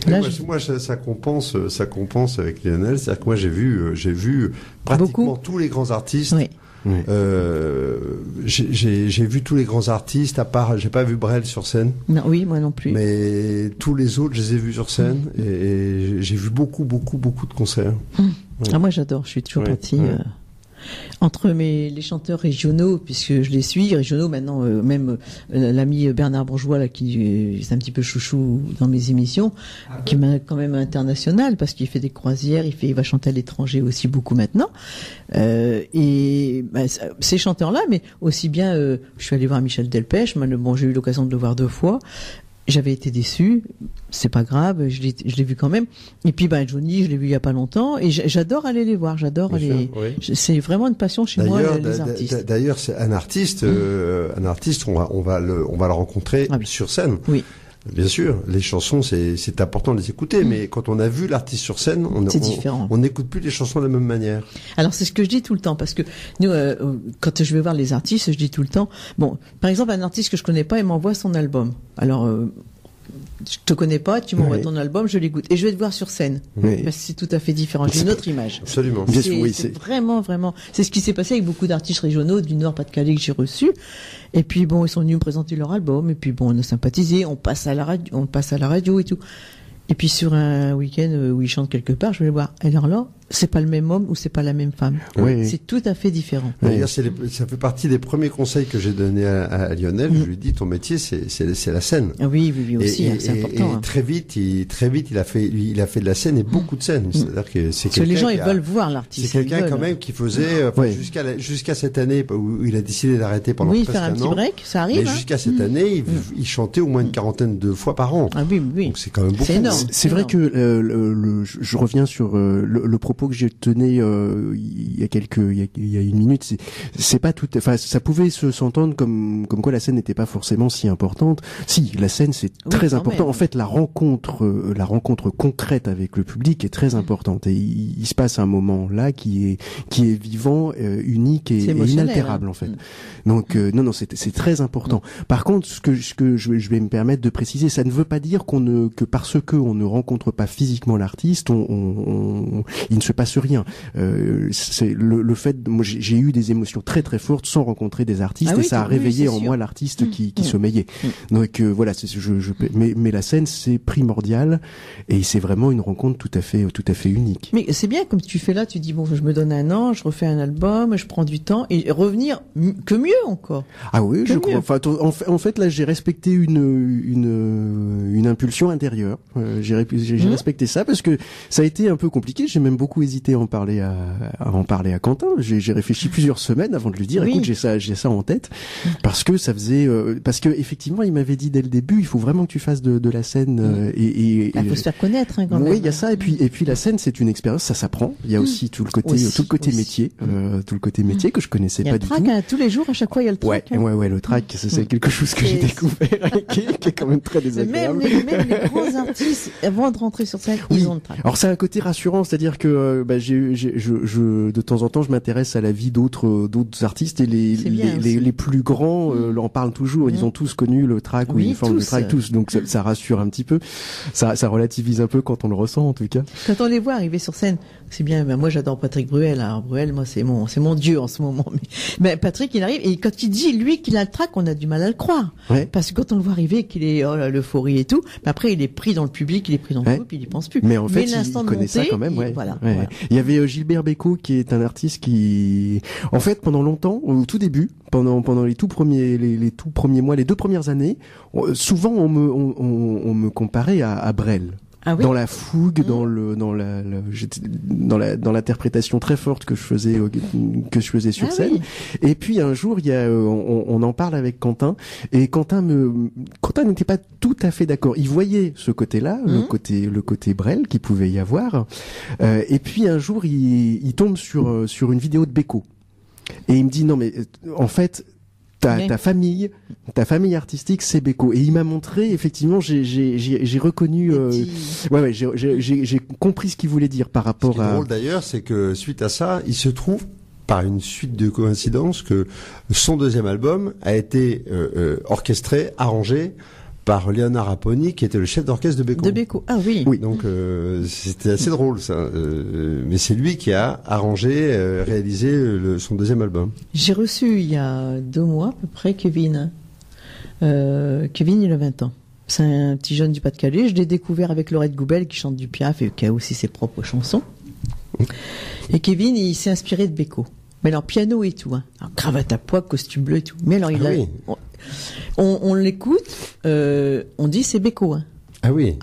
là, moi, ça compense avec Lionel. C'est-à-dire que moi, j'ai vu pratiquement tous les grands artistes. Oui. Oui. J'ai vu tous les grands artistes, à part, j'ai pas vu Brel sur scène. Non, oui, moi non plus. Mais tous les autres, je les ai vus sur scène, et j'ai vu beaucoup de concerts. Ouais. Ah, moi j'adore, je suis toujours partie. Entre les chanteurs régionaux, puisque je les suis, régionaux maintenant, même l'ami Bernard Bourgeois, là, qui est un petit peu chouchou dans mes émissions, qui est quand même international, parce qu'il fait des croisières, il va chanter à l'étranger aussi beaucoup maintenant. Ces chanteurs-là, mais aussi bien, je suis allé voir Michel Delpech, j'ai eu l'occasion de le voir 2 fois. J'avais été déçu, c'est pas grave, je l'ai vu quand même. Et puis Johnny, je l'ai vu il y a pas longtemps, et j'adore aller les voir, c'est vraiment une passion chez moi, les artistes. D'ailleurs, c'est un artiste, on va le rencontrer sur scène. Oui. Bien sûr, les chansons, c'est important de les écouter, mais quand on a vu l'artiste sur scène, on n'écoute plus les chansons de la même manière. Alors c'est ce que je dis tout le temps, parce que nous, quand je vais voir les artistes, je dis tout le temps, bon, par exemple, un artiste que je connais pas, il m'envoie son album. Alors, je te connais pas, tu m'envoies ton album, je l'écoute, et je vais te voir sur scène. Oui. C'est tout à fait différent. J'ai une autre image. Absolument. C'est vraiment, c'est ce qui s'est passé avec beaucoup d'artistes régionaux du Nord, Pas-de-Calais que j'ai reçus. Et puis ils sont venus me présenter leur album, et puis on a sympathisé, on passe à la radio et tout. Et puis sur un week-end où ils chantent quelque part, je vais les voir. Et alors là, c'est pas le même homme ou c'est pas la même femme. Oui. C'est tout à fait différent. D'ailleurs, ça fait partie des premiers conseils que j'ai donnés à Lionel. Je lui ai dit, ton métier, c'est la scène. Ah oui, aussi, c'est important. Et très vite, il a fait de la scène et beaucoup de scènes. C'est-à-dire que c'est quelqu'un. Les gens, ils veulent voir l'artiste. C'est quelqu'un quand même qui faisait, jusqu'à cette année où il a décidé d'arrêter pendant presque un an. Oui, faire un petit break, ça arrive. Mais jusqu'à cette année, il chantait au moins une quarantaine de fois par an. Ah oui. Donc c'est quand même beaucoup. C'est énorme. C'est vrai que je reviens sur le propos propos que je tenais il y a une minute, c'est pas tout, enfin ça pouvait s'entendre comme quoi la scène n'était pas forcément si importante. Si, la scène c'est très important. En fait, la rencontre concrète avec le public est très importante, et il se passe un moment là qui est vivant, unique et inaltérable en fait. Donc non, c'est très important. Par contre, ce que je vais me permettre de préciser, ça ne veut pas dire que parce qu'on ne rencontre pas physiquement l'artiste, il ne se passe rien. C'est le fait, moi j'ai eu des émotions très très fortes sans rencontrer des artistes, et ça a réveillé en moi l'artiste qui sommeillait. Donc voilà, mais la scène c'est primordial, et c'est vraiment une rencontre tout à fait unique. Mais c'est bien comme tu fais là, tu dis bon, je me donne un an, je refais un album, je prends du temps, et revenir que mieux encore. Ah oui, je crois. Enfin, en fait là j'ai respecté une impulsion intérieure. J'ai respecté ça parce que ça a été un peu compliqué. J'ai même beaucoup hésité à en parler à Quentin. J'ai réfléchi plusieurs semaines avant de lui dire écoute, j'ai ça en tête, parce que ça faisait parce que effectivement il m'avait dit dès le début il faut vraiment que tu fasses de la scène et faut se faire connaître quand même. Oui, il y a ça, et puis la scène c'est une expérience, ça s'apprend. Il y a aussi tout le côté métier, tout le côté métier que je connaissais pas du tout. Il y a le track tous les jours, à chaque fois il y a le track. Ouais, le track, c'est quelque chose que j'ai découvert qui est quand même très désagréable. Même les grands artistes, avant de rentrer sur scène, ils ont le track. Alors c'est un côté rassurant, c'est-à-dire que je de temps en temps je m'intéresse à la vie d'autres artistes, et les plus grands en parlent toujours. Ils ont tous connu le track ou une forme de track, tous. Donc ça rassure un petit peu, ça relativise un peu quand on le ressent en tout cas. Quand on les voit arriver sur scène, c'est bien. Ben moi j'adore Patrick Bruel. Alors Bruel, moi c'est mon dieu en ce moment. Mais Patrick il arrive, et quand il dit lui qu'il a le track, on a du mal à le croire. Ouais. Parce que quand on le voit arriver, qu'il est l'euphorie et tout, mais après il est pris dans le public, il est pris dans le groupe, il y pense plus. Mais en fait, il connaît ça quand même. Voilà. Il y avait Gilbert Bécaud qui est un artiste qui, en fait, pendant longtemps, au tout début, pendant les tout premiers mois, les 2 premières années, souvent on me comparait à Brel. Ah oui. Dans la fougue, dans l'interprétation très forte que je faisais sur scène. Oui. Et puis un jour, on en parle avec Quentin, et Quentin n'était pas tout à fait d'accord. Il voyait ce côté-là, le côté Brel qui pouvait y avoir. Et puis un jour, il tombe sur une vidéo de Bécaud, et il me dit non mais en fait, ta famille artistique, c'est Bécaud. Et il m'a montré, effectivement, j'ai reconnu, j'ai compris ce qu'il voulait dire par rapport à. Ce qui est drôle d'ailleurs, c'est que suite à ça, il se trouve, par une suite de coïncidences, que son 2e album a été orchestré, arrangé par Léonard Aponi, qui était le chef d'orchestre de Bécaud. De Bécaud, ah oui. Oui. Donc c'était assez drôle ça. Mais c'est lui qui a arrangé, réalisé son 2e album. J'ai reçu il y a 2 mois à peu près Kevin. Kevin, il a 20 ans. C'est un petit jeune du Pas-de-Calais. Je l'ai découvert avec Laurette Goubel qui chante du Piaf et qui a aussi ses propres chansons. Et Kevin, il s'est inspiré de Bécaud. Mais alors piano et tout, hein. Alors, cravate à pois, costume bleu et tout. Mais alors on l'écoute, on dit c'est Bécaud, hein. Ah oui.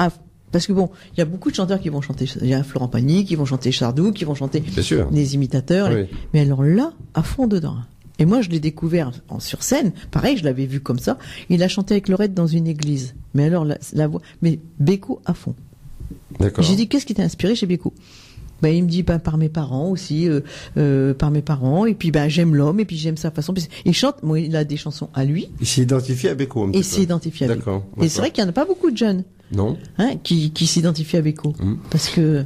Parce que bon, il y a beaucoup de chanteurs qui vont chanter. Il y a Florent Pagny qui vont chanter Sardou, qui vont chanter des imitateurs. Oui. Mais alors là, à fond dedans. Et moi, je l'ai découvert sur scène. Pareil, je l'avais vu comme ça. Il a chanté avec Laurette dans une église. Mais alors la voix, mais Bécaud à fond. D'accord. J'ai dit qu'est-ce qui t'a inspiré chez Bécaud? Il me dit par mes parents aussi, par mes parents, et puis j'aime l'homme, et puis j'aime sa façon. Il chante, il a des chansons à lui. Il s'est identifié à Bécaud. Il s'est identifié à Bécaud. Et c'est vrai qu'il n'y en a pas beaucoup de jeunes. Non. Qui s'identifient à Bécaud. Parce que.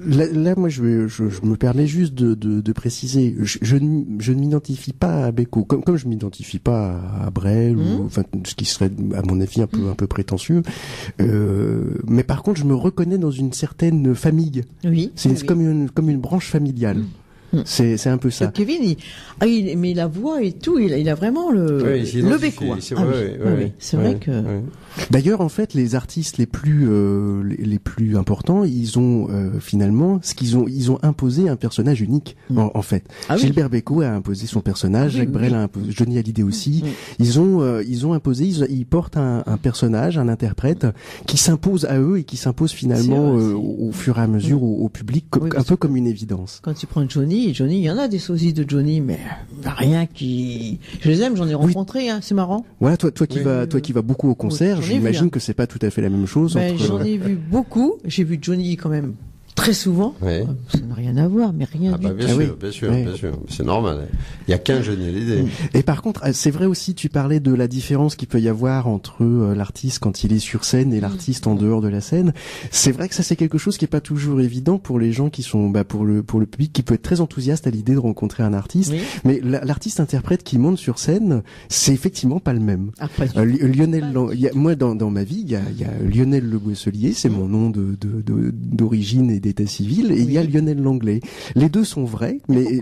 Là, moi, je me permets juste de préciser. Je ne m'identifie pas à Bécaud, comme je m'identifie pas à Brel, ou, enfin, ce qui serait, à mon avis, un peu prétentieux. Mais par contre, je me reconnais dans une certaine famille. Oui. C'est comme une branche familiale. C'est un peu ça. Kevin, mais la voix et tout, il a vraiment le Bécaud. C'est vrai que. D'ailleurs, en fait, les artistes les plus importants, ils ont finalement ils ont imposé un personnage unique. En fait, Gilbert Bécaud a imposé son personnage, Jacques Brel a imposé, Johnny Hallyday aussi. Ils ont imposé, ils portent un personnage, un interprète qui s'impose à eux et qui s'impose finalement au fur et à mesure au public, un peu comme une évidence. Quand tu prends Johnny, il y en a des sosies de Johnny, mais rien qui. Je les aime, j'en ai rencontré, c'est marrant. Voilà, toi qui vas beaucoup au concert. J'imagine que c'est pas tout à fait la même chose. J'en ai vu beaucoup. J'ai vu Johnny quand même très souvent, Ouais. ça n'a rien à voir, mais rien du tout. Bien sûr, bien sûr. C'est normal. Il y a qu'un génie à l'idée. Et par contre, c'est vrai aussi, tu parlais de la différence qu'il peut y avoir entre l'artiste quand il est sur scène et l'artiste en dehors de la scène. C'est vrai que ça, c'est quelque chose qui est pas toujours évident pour les gens qui sont, pour le public qui peut être très enthousiaste à l'idée de rencontrer un artiste. Oui. Mais l'artiste interprète qui monte sur scène, c'est effectivement pas le même. Lionel, moi dans ma vie, il y a Lionel Le Boisselier, c'est mon nom d'origine et d'état civil, et il y a Lionel Langlais. Les deux sont vrais, mais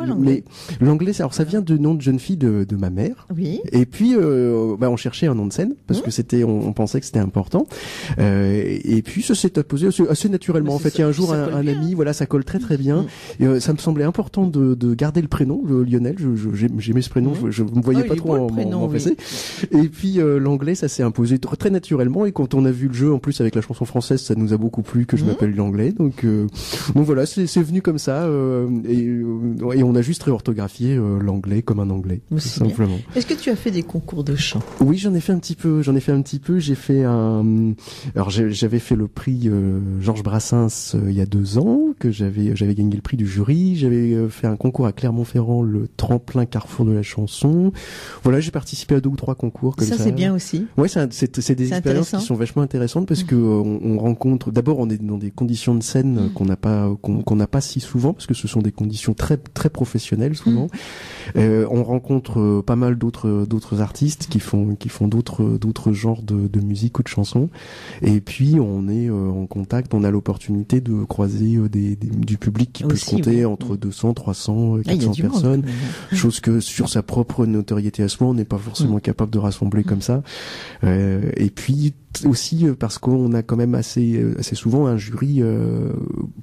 Langlais, alors ça vient du nom de jeune fille de ma mère. Oui. Et puis on cherchait un nom de scène parce que c'était, on pensait que c'était important. Et puis ça s'est posé assez naturellement. En fait, il y a un jour un ami, voilà, ça colle très très bien. Et, ça me semblait important de garder le prénom, Lionel. J'aimais ce prénom. Je me voyais pas trop m'en passer. Et puis l'anglais, ça s'est imposé très naturellement. Et quand on a vu le jeu, en plus avec la chanson française, ça nous a beaucoup plu que je m'appelle l'anglais. Donc voilà, c'est venu comme ça. Et on a juste réorthographié l'anglais comme un anglais, tout simplement. Est-ce que tu as fait des concours de chant? Oui, j'en ai fait un petit peu. J'ai fait alors j'avais fait le prix Georges Brassens il y a 2 ans, que j'avais gagné le prix du jury. J'avais fait un concours à Clermont-Ferrand, le tremplin Carrefour de la chanson. Voilà, j'ai participé à 2 ou 3 concours comme ça. Ça c'est bien aussi. Ouais, c'est des expériences qui sont vachement intéressantes parce que on rencontre. D'abord, on est dans des conditions de scène qu'on n'a pas si souvent parce que ce sont des conditions très très professionnelles souvent. On rencontre pas mal d'autres artistes qui font d'autres genres de musique ou de chansons. Et puis on est en contact, on a l'opportunité de croiser du public qui peut se compter entre 200, 300, 400 personnes. Chose que sur sa propre notoriété à ce moment, on n'est pas forcément capable de rassembler comme ça. Et puis aussi parce qu'on a quand même assez souvent un jury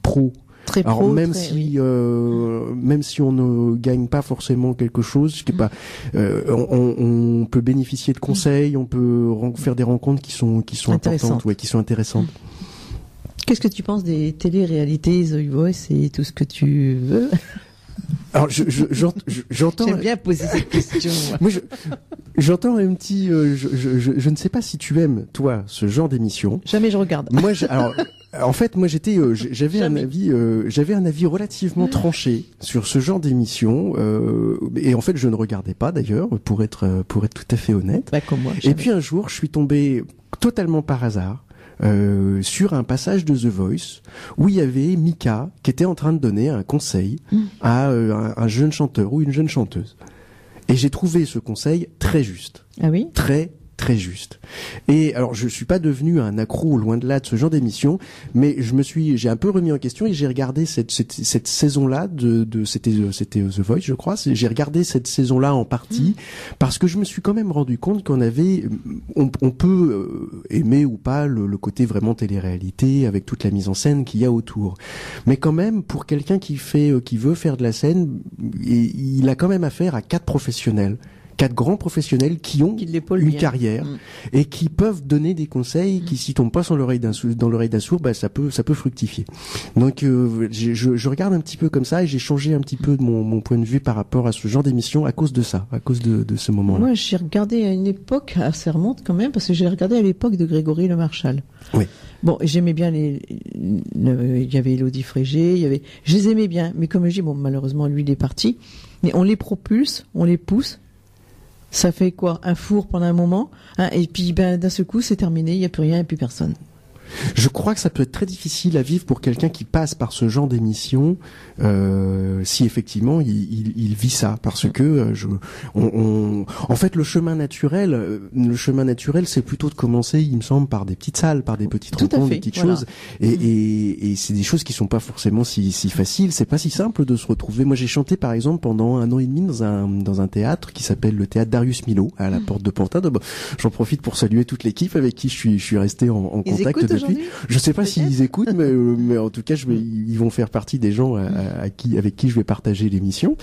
pro. Très pro, alors même si on ne gagne pas forcément quelque chose, ce qui est pas, on peut bénéficier de conseils, on peut faire des rencontres qui sont importantes, qui sont intéressantes. Qu'est-ce que tu penses des télé-réalités, The Voice et tout ce que tu veux? Alors j'entends. J'aime bien poser cette question. Moi, j'entends un petit. Je ne sais pas si tu aimes toi ce genre d'émission. Jamais je regarde. Moi, en fait, moi j'avais un avis relativement tranché sur ce genre d'émission. Et en fait, je ne regardais pas d'ailleurs, pour être tout à fait honnête. Comme moi. Et puis un jour, je suis tombé totalement par hasard. Sur un passage de The Voice où il y avait Mika qui était en train de donner un conseil à un jeune chanteur ou une jeune chanteuse. Et j'ai trouvé ce conseil très juste. Ah oui ? Très juste. Et alors, je suis pas devenu un accro loin de là de ce genre d'émission, mais j'ai un peu remis en question et j'ai regardé cette saison-là c'était The Voice, je crois. J'ai regardé cette saison-là en partie parce que je me suis quand même rendu compte on peut aimer ou pas le côté vraiment télé-réalité avec toute la mise en scène qu'il y a autour. Mais quand même, pour quelqu'un qui veut faire de la scène, il a quand même affaire à 4 professionnels. 4 grands professionnels qui ont une carrière et qui peuvent donner des conseils qui, s'ils tombent pas dans l'oreille d'un sourd, ça peut fructifier. Donc je regarde un petit peu comme ça et j'ai changé un petit peu de mon point de vue par rapport à ce genre d'émission à cause de ça, à cause de ce moment-là. Moi, j'ai regardé à une époque, ça remonte quand même, parce que j'ai regardé à l'époque de Grégory Le Marchal. Oui. Bon, j'aimais bien il y avait Élodie Frégé, je les aimais bien, mais comme je dis, malheureusement, lui, il est parti. Mais on les propulse, on les pousse. Ça fait quoi? Un four pendant un moment, et puis d'un seul coup c'est terminé, il n'y a plus rien, il n'y a plus personne. Je crois que ça peut être très difficile à vivre pour quelqu'un qui passe par ce genre d'émission, si effectivement il vit ça, parce que en fait le chemin naturel, c'est plutôt de commencer, il me semble, par des petites salles, par des petites rencontres, des petites choses, et c'est des choses qui sont pas forcément si faciles. C'est pas si simple de se retrouver. Moi, j'ai chanté par exemple pendant 1 an et demi dans un théâtre qui s'appelle le théâtre Darius Milhaud à la Porte de Pantin. J'en profite pour saluer toute l'équipe avec qui je suis resté en contact depuis. Je sais pas s'ils écoutent, mais en tout cas, ils vont faire partie des gens avec qui je vais partager l'émission.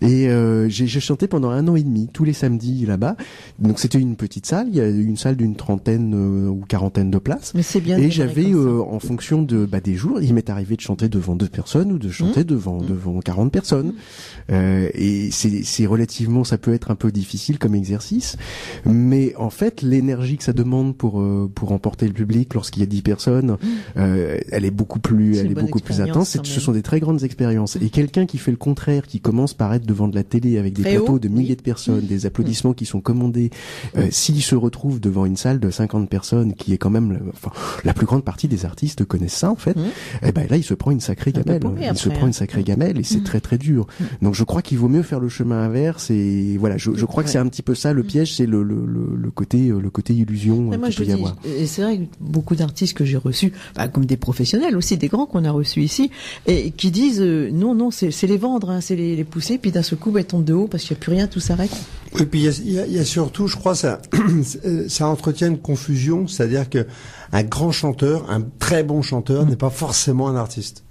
Et j'ai chanté pendant 1 an et demi, tous les samedis là-bas. Donc c'était une petite salle, il y a une salle d'une 30aine ou 40aine de places. Mais c'est bien. Et j'avais, en fonction des jours, il m'est arrivé de chanter devant 2 personnes ou de chanter devant 40 personnes. Et c'est relativement, ça peut être un peu difficile comme exercice, mais en fait, l'énergie que ça demande pour emporter le public lorsqu'il y a a 10 personnes, elle est beaucoup plus intense. Ce sont des très grandes expériences. Et quelqu'un qui fait le contraire, qui commence par être devant de la télé avec des plateaux de milliers de personnes, des applaudissements qui sont commandés, s'il se retrouve devant une salle de 50 personnes, qui est quand même, la plus grande partie des artistes connaissent ça en fait, et ben là il se prend une sacrée gamelle. Et c'est très très dur. Donc je crois qu'il vaut mieux faire le chemin inverse. Et voilà, je crois que c'est un petit peu ça le piège, c'est le côté illusion qu'il peut y avoir. Et c'est vrai que beaucoup d'artistes que j'ai reçus, comme des professionnels aussi, des grands qu'on a reçus ici, et qui disent non, c'est les vendre, hein, c'est les pousser, puis d'un seul coup, ils tombent de haut parce qu'il n'y a plus rien, tout s'arrête. Et puis il y a surtout, je crois, ça entretient une confusion, c'est-à-dire que un grand chanteur, un très bon chanteur, n'est pas forcément un artiste.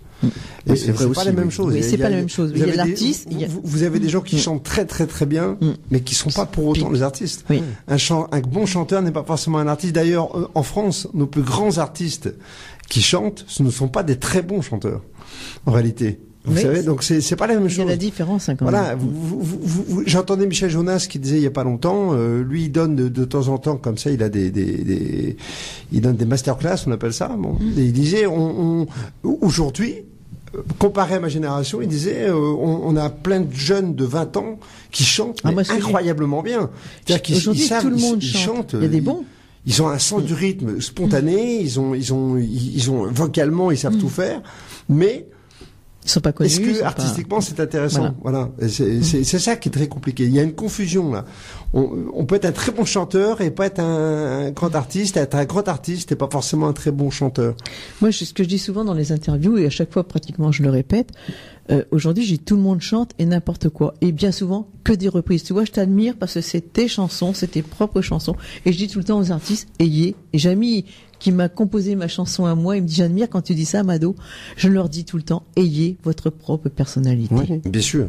Et c'est pas la même chose. Oui, c'est pas la même chose. Il y a l'artiste. Vous avez des gens qui chantent très très très bien, mais qui sont pas pour autant des artistes. Oui. Un bon chanteur n'est pas forcément un artiste. D'ailleurs, en France, nos plus grands artistes qui chantent, ce ne sont pas des très bons chanteurs, en réalité. Vous savez, donc c'est pas la même chose. Il y a la différence, hein, quand même. Voilà. J'entendais Michel Jonas qui disait il y a pas longtemps, lui il donne de temps en temps comme ça, il a il donne des masterclass, on appelle ça. Bon, et il disait aujourd'hui, comparé à ma génération, il disait on a plein de jeunes de 20 ans qui chantent incroyablement bien. C'est-à-dire qu'ils savent, tout le monde ils chantent. Il y a des bons. Ils ont un sens du rythme spontané. Ils ont vocalement, ils savent tout faire, mais ils sont pas connus. Est-ce que artistiquement c'est intéressant? Voilà. C'est ça qui est très compliqué. Il y a une confusion là. On peut être un très bon chanteur et pas être un grand artiste. Être un grand artiste et pas forcément un très bon chanteur. Moi, ce que je dis souvent dans les interviews et à chaque fois pratiquement je le répète. Aujourd'hui, j'ai tout le monde chante et n'importe quoi. Et bien souvent, que des reprises. Tu vois, je t'admire parce que c'est tes chansons, c'est tes propres chansons. Et je dis tout le temps aux artistes, ayez. Et Jamy, qui m'a composé ma chanson à moi, il me dit, j'admire quand tu dis ça, Mado. Je leur dis tout le temps, ayez votre propre personnalité. Oui, bien sûr.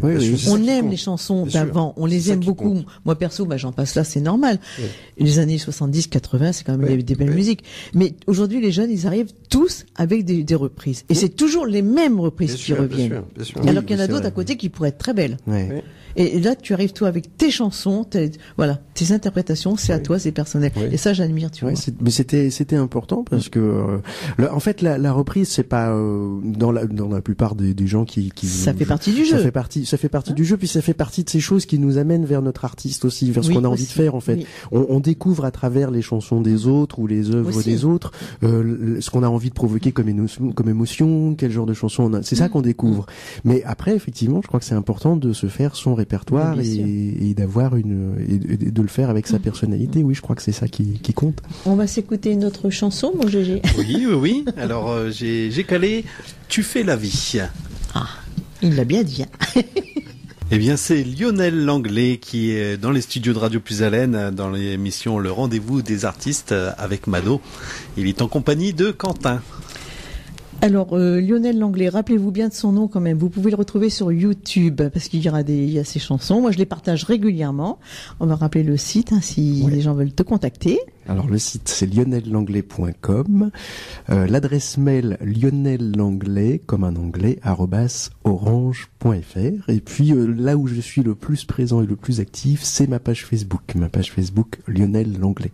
On aime les chansons d'avant, on les aime beaucoup. Moi, perso, j'en passe là, c'est normal. Oui. Les années 70, 80, c'est quand même des belles musiques. Mais aujourd'hui, les jeunes, ils arrivent tous avec des reprises. Et c'est toujours les mêmes reprises qui reviennent. Bien sûr. Alors qu'il y en a d'autres à côté qui pourraient être très belles. Ouais. Et là, tu arrives toi avec tes chansons, tes interprétations, c'est à toi, c'est personnel. Oui. Et ça, j'admire, tu vois. Mais c'était important parce que en fait la reprise, c'est pas dans la plupart des gens qui ça fait partie du jeu. Ça fait partie du jeu, puis ça fait partie de ces choses qui nous amènent vers notre artiste aussi, vers ce qu'on a envie de faire en fait. Oui. On découvre à travers les chansons des autres ou les œuvres des autres ce qu'on a envie de provoquer comme émotion, quel genre de chanson on a. C'est ça qu'on découvre. Mais après, effectivement, je crois que c'est important de se faire son répertoire et d'avoir de le faire avec sa personnalité. Oui, je crois que c'est ça qui compte. On va s'écouter une autre chanson, mon GG. Oui. Alors j'ai calé Tu fais la vie. Ah, il l'a bien dit. Eh bien, c'est Lionel Langlais qui est dans les studios de Radio Plus-Haleine dans l'émission Le Rendez-vous des artistes avec Mado. Il est en compagnie de Quentin. Alors, Lionel Langlais, rappelez-vous bien de son nom quand même. Vous pouvez le retrouver sur YouTube parce qu'il y a ses chansons. Moi, je les partage régulièrement. On va rappeler le site si les gens veulent te contacter. Alors, le site, c'est lionellanglais.com. L'adresse mail, lionellanglais, comme un anglais, @orange.fr. Et puis, là où je suis le plus présent et le plus actif, c'est ma page Facebook. Ma page Facebook, Lionel Langlais.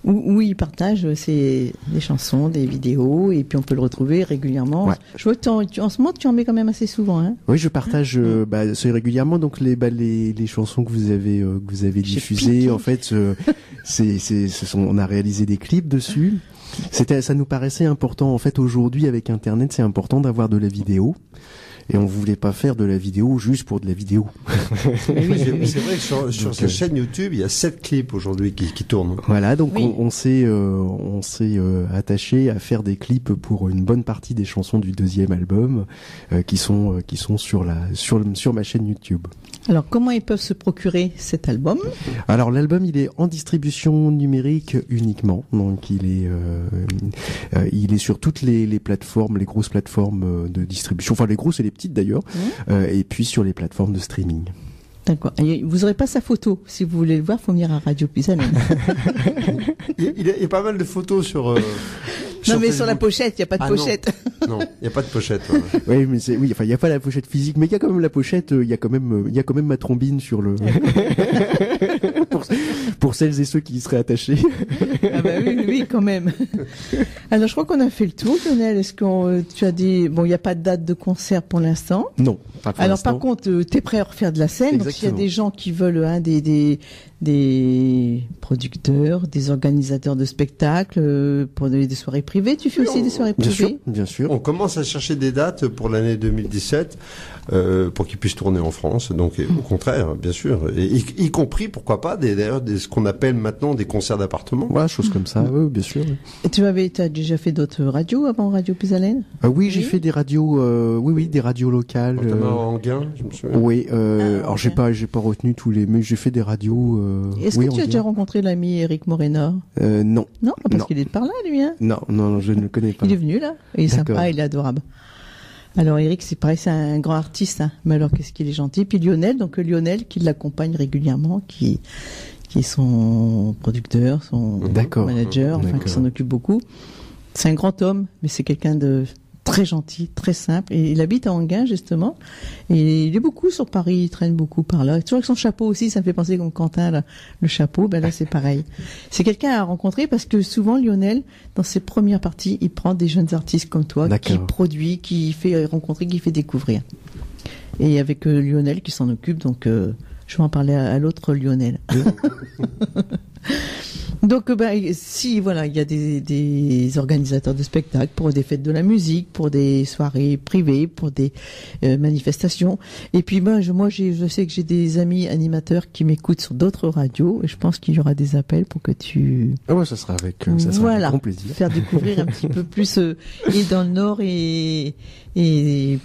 Où il partage des chansons, des vidéos, et puis on peut le retrouver régulièrement. Ouais. Je vois que en ce moment, tu en mets quand même assez souvent. Hein. Oui, je partage c'est régulièrement. Donc les chansons que vous avez diffusées, en fait, on a réalisé des clips dessus. Ça nous paraissait important. En fait, aujourd'hui, avec Internet, c'est important d'avoir de la vidéo. Et on voulait pas faire de la vidéo juste pour de la vidéo. C'est vrai que sur cette chaîne YouTube, il y a 7 clips aujourd'hui qui tournent. Voilà, donc on s'est attaché à faire des clips pour une bonne partie des chansons du deuxième album qui sont sur ma chaîne YouTube. Alors comment ils peuvent se procurer cet album? Alors l'album, il est en distribution numérique uniquement, donc il est sur toutes les plateformes, les grosses plateformes de distribution, enfin les grosses et les petites d'ailleurs, et puis sur les plateformes de streaming. D'accord. Et vous n'aurez pas sa photo. Si vous voulez le voir, il faut venir à Radio Plus-Haleine. Il y a pas mal de photos sur non, mais Facebook. Sur la pochette, il n'y a pas de pochette. Non, il n'y a pas de pochette. Oui, mais il n'y a pas la pochette physique, mais il y a quand même la pochette, il y a quand même ma trombine sur le... pour celles et ceux qui y seraient attachés. Ah bah oui, quand même. Alors je crois qu'on a fait le tour, Lionel. Est-ce que tu as des... Bon, il n'y a pas de date de concert pour l'instant. Non, pas pour Alors l'instant. par contre, tu es prêt à refaire de la scène. Donc s'il y a Exactement. des gens qui veulent des producteurs, des organisateurs de spectacles pour des soirées privées, tu fais aussi des soirées Bien sûr, privées. bien sûr. On commence à chercher des dates pour l'année 2017 pour qu'ils puissent tourner en France. Donc au contraire, bien sûr, et y compris pourquoi pas ce qu'on appelle maintenant des concerts d'appartement. Voilà, choses comme ça, oui, bien sûr. Et t'as déjà fait d'autres radios avant Radio Puisalène? Oui, j'ai fait des radios, des radios locales. Notamment en Gain, je me souviens. Oui, alors ok. j'ai pas retenu tous les, mais j'ai fait des radios. Est-ce oui, que tu as déjà rencontré l'ami Eric Morena? Non. Non, parce Non. qu'il est de par là, lui. Hein. Non, je ne le connais pas. Il est venu là, il est D'accord. sympa, il est adorable. Alors Eric, c'est pareil, c'est un grand artiste, hein. Mais alors qu'est-ce qu'il est gentil. Puis Lionel, donc Lionel qui l'accompagne régulièrement, qui est son producteur, son D'accord. manager, enfin, qui s'en occupe beaucoup. C'est un grand homme, mais c'est quelqu'un de très gentil, très simple. Et il habite à Enghien, justement. Et il est beaucoup sur Paris, il traîne beaucoup par là. Toujours avec son chapeau aussi, ça me fait penser comme Quentin, là, le chapeau. Ben là, c'est pareil. C'est quelqu'un à rencontrer parce que souvent, Lionel, dans ses premières parties, il prend des jeunes artistes comme toi, qui D'accord. produit, qui fait rencontrer, qui fait découvrir. Et avec Lionel qui s'en occupe, donc je vais en parler à l'autre Lionel. Donc, si voilà, il y a des organisateurs de spectacles pour des fêtes de la musique, pour des soirées privées, pour des manifestations. Et puis, je sais que j'ai des amis animateurs qui m'écoutent sur d'autres radios. Et je pense qu'il y aura des appels pour que tu Ah ouais, ça sera avec grand plaisir. faire découvrir un petit peu plus et dans le Nord et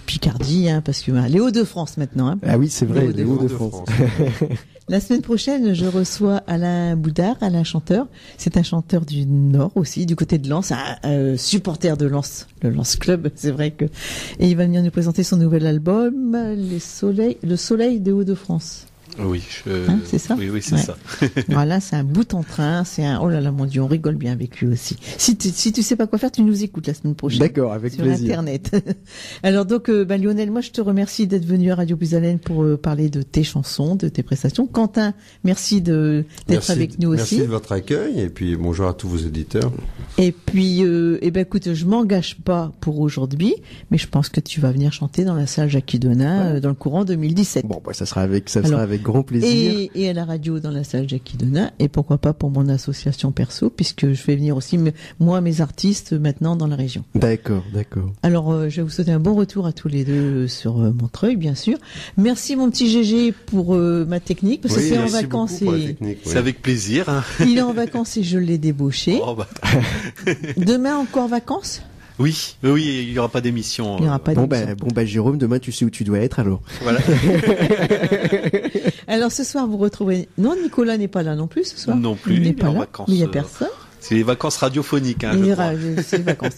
Picardie, hein, parce que les Hauts-de-France maintenant. Hein. Ah oui, c'est vrai, Les les Hauts-de-France. La semaine prochaine, je reçois Alain Boudard, Alain chanteur. C'est un chanteur du Nord aussi, du côté de Lens, un supporter de Lens, le Lens Club, c'est vrai que. Et il va venir nous présenter son nouvel album, Le Soleil des Hauts-de-France. Oui, c'est ça. Oui, c'est Ouais. ça. Voilà, c'est un bout en train, oh là là, mon Dieu, on rigole bien avec lui aussi. Si tu sais pas quoi faire, tu nous écoutes la semaine prochaine. D'accord, avec sur plaisir. Internet. Alors donc, Lionel, moi je te remercie d'être venu à Radio Puisalène pour parler de tes chansons, de tes prestations. Quentin, merci d'être avec nous aussi. Merci de votre accueil et puis bonjour à tous vos éditeurs. Et puis, écoute, je m'engage pas pour aujourd'hui, mais je pense que tu vas venir chanter dans la salle Jackie Denain dans le courant 2017. Bon, ça sera avec grand plaisir. Et à la radio dans la salle Jackie Denain, et pourquoi pas pour mon association perso, puisque je fais venir aussi mes artistes maintenant dans la région. D'accord. Alors, je vais vous souhaiter un bon retour à tous les deux sur Montreuil, bien sûr. Merci mon petit GG pour ma technique, parce que c'est en vacances C'est avec plaisir. Hein. Il est en vacances et je l'ai débauché. Oh, Demain encore vacances? Oui, il y aura pas d'émission. Il y aura pas d'émission. Bon, Jérôme, demain tu sais où tu dois être alors. Voilà. Alors ce soir vous retrouvez. Non, Nicolas n'est pas là non plus ce soir. Non plus. Il n'est est pas en là. vacances, Mais il n'y a personne. C'est les vacances radiophoniques. Hein, je crois. C'est les vacances.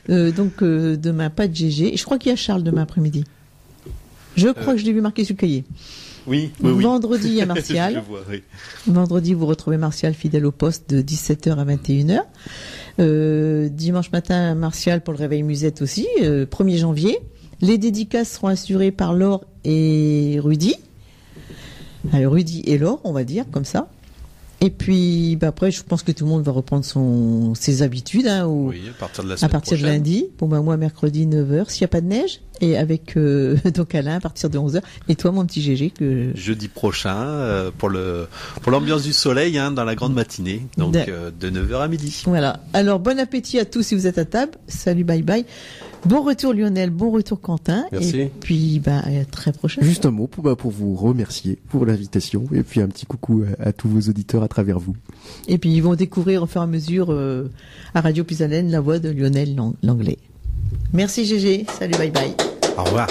Donc demain pas de GG. Je crois qu'il y a Charles demain après-midi. Je crois que je l'ai vu marqué sur le cahier. Oui. Vendredi, il y a Martial. Je vois, oui. Vendredi, vous retrouvez Martial fidèle au poste de 17h à 21h. Dimanche matin, Martial pour le réveil musette aussi, 1er janvier. Les dédicaces seront assurées par Laure et Rudy. Alors, Rudy et Laure, on va dire, comme ça. Et puis, après, je pense que tout le monde va reprendre ses habitudes, hein, Oui, à partir de la semaine à partir de prochaine. lundi. Bon, moi, mercredi, 9h, s'il n'y a pas de neige. Et avec, donc Alain, à partir de 11h. Et toi, mon petit GG, Jeudi prochain, pour l'ambiance du soleil, hein, dans la grande matinée. Donc, de 9h à midi. Voilà. Alors, bon appétit à tous si vous êtes à table. Salut, bye bye. Bon retour Lionel, bon retour Quentin. Merci. Et puis, à très prochaine. Juste un mot pour vous remercier pour l'invitation et puis un petit coucou à tous vos auditeurs à travers vous. Et puis, ils vont découvrir au fur et à mesure à Radio Puisalène la voix de Lionel Langlais. Merci GG. Salut, bye bye. Au revoir.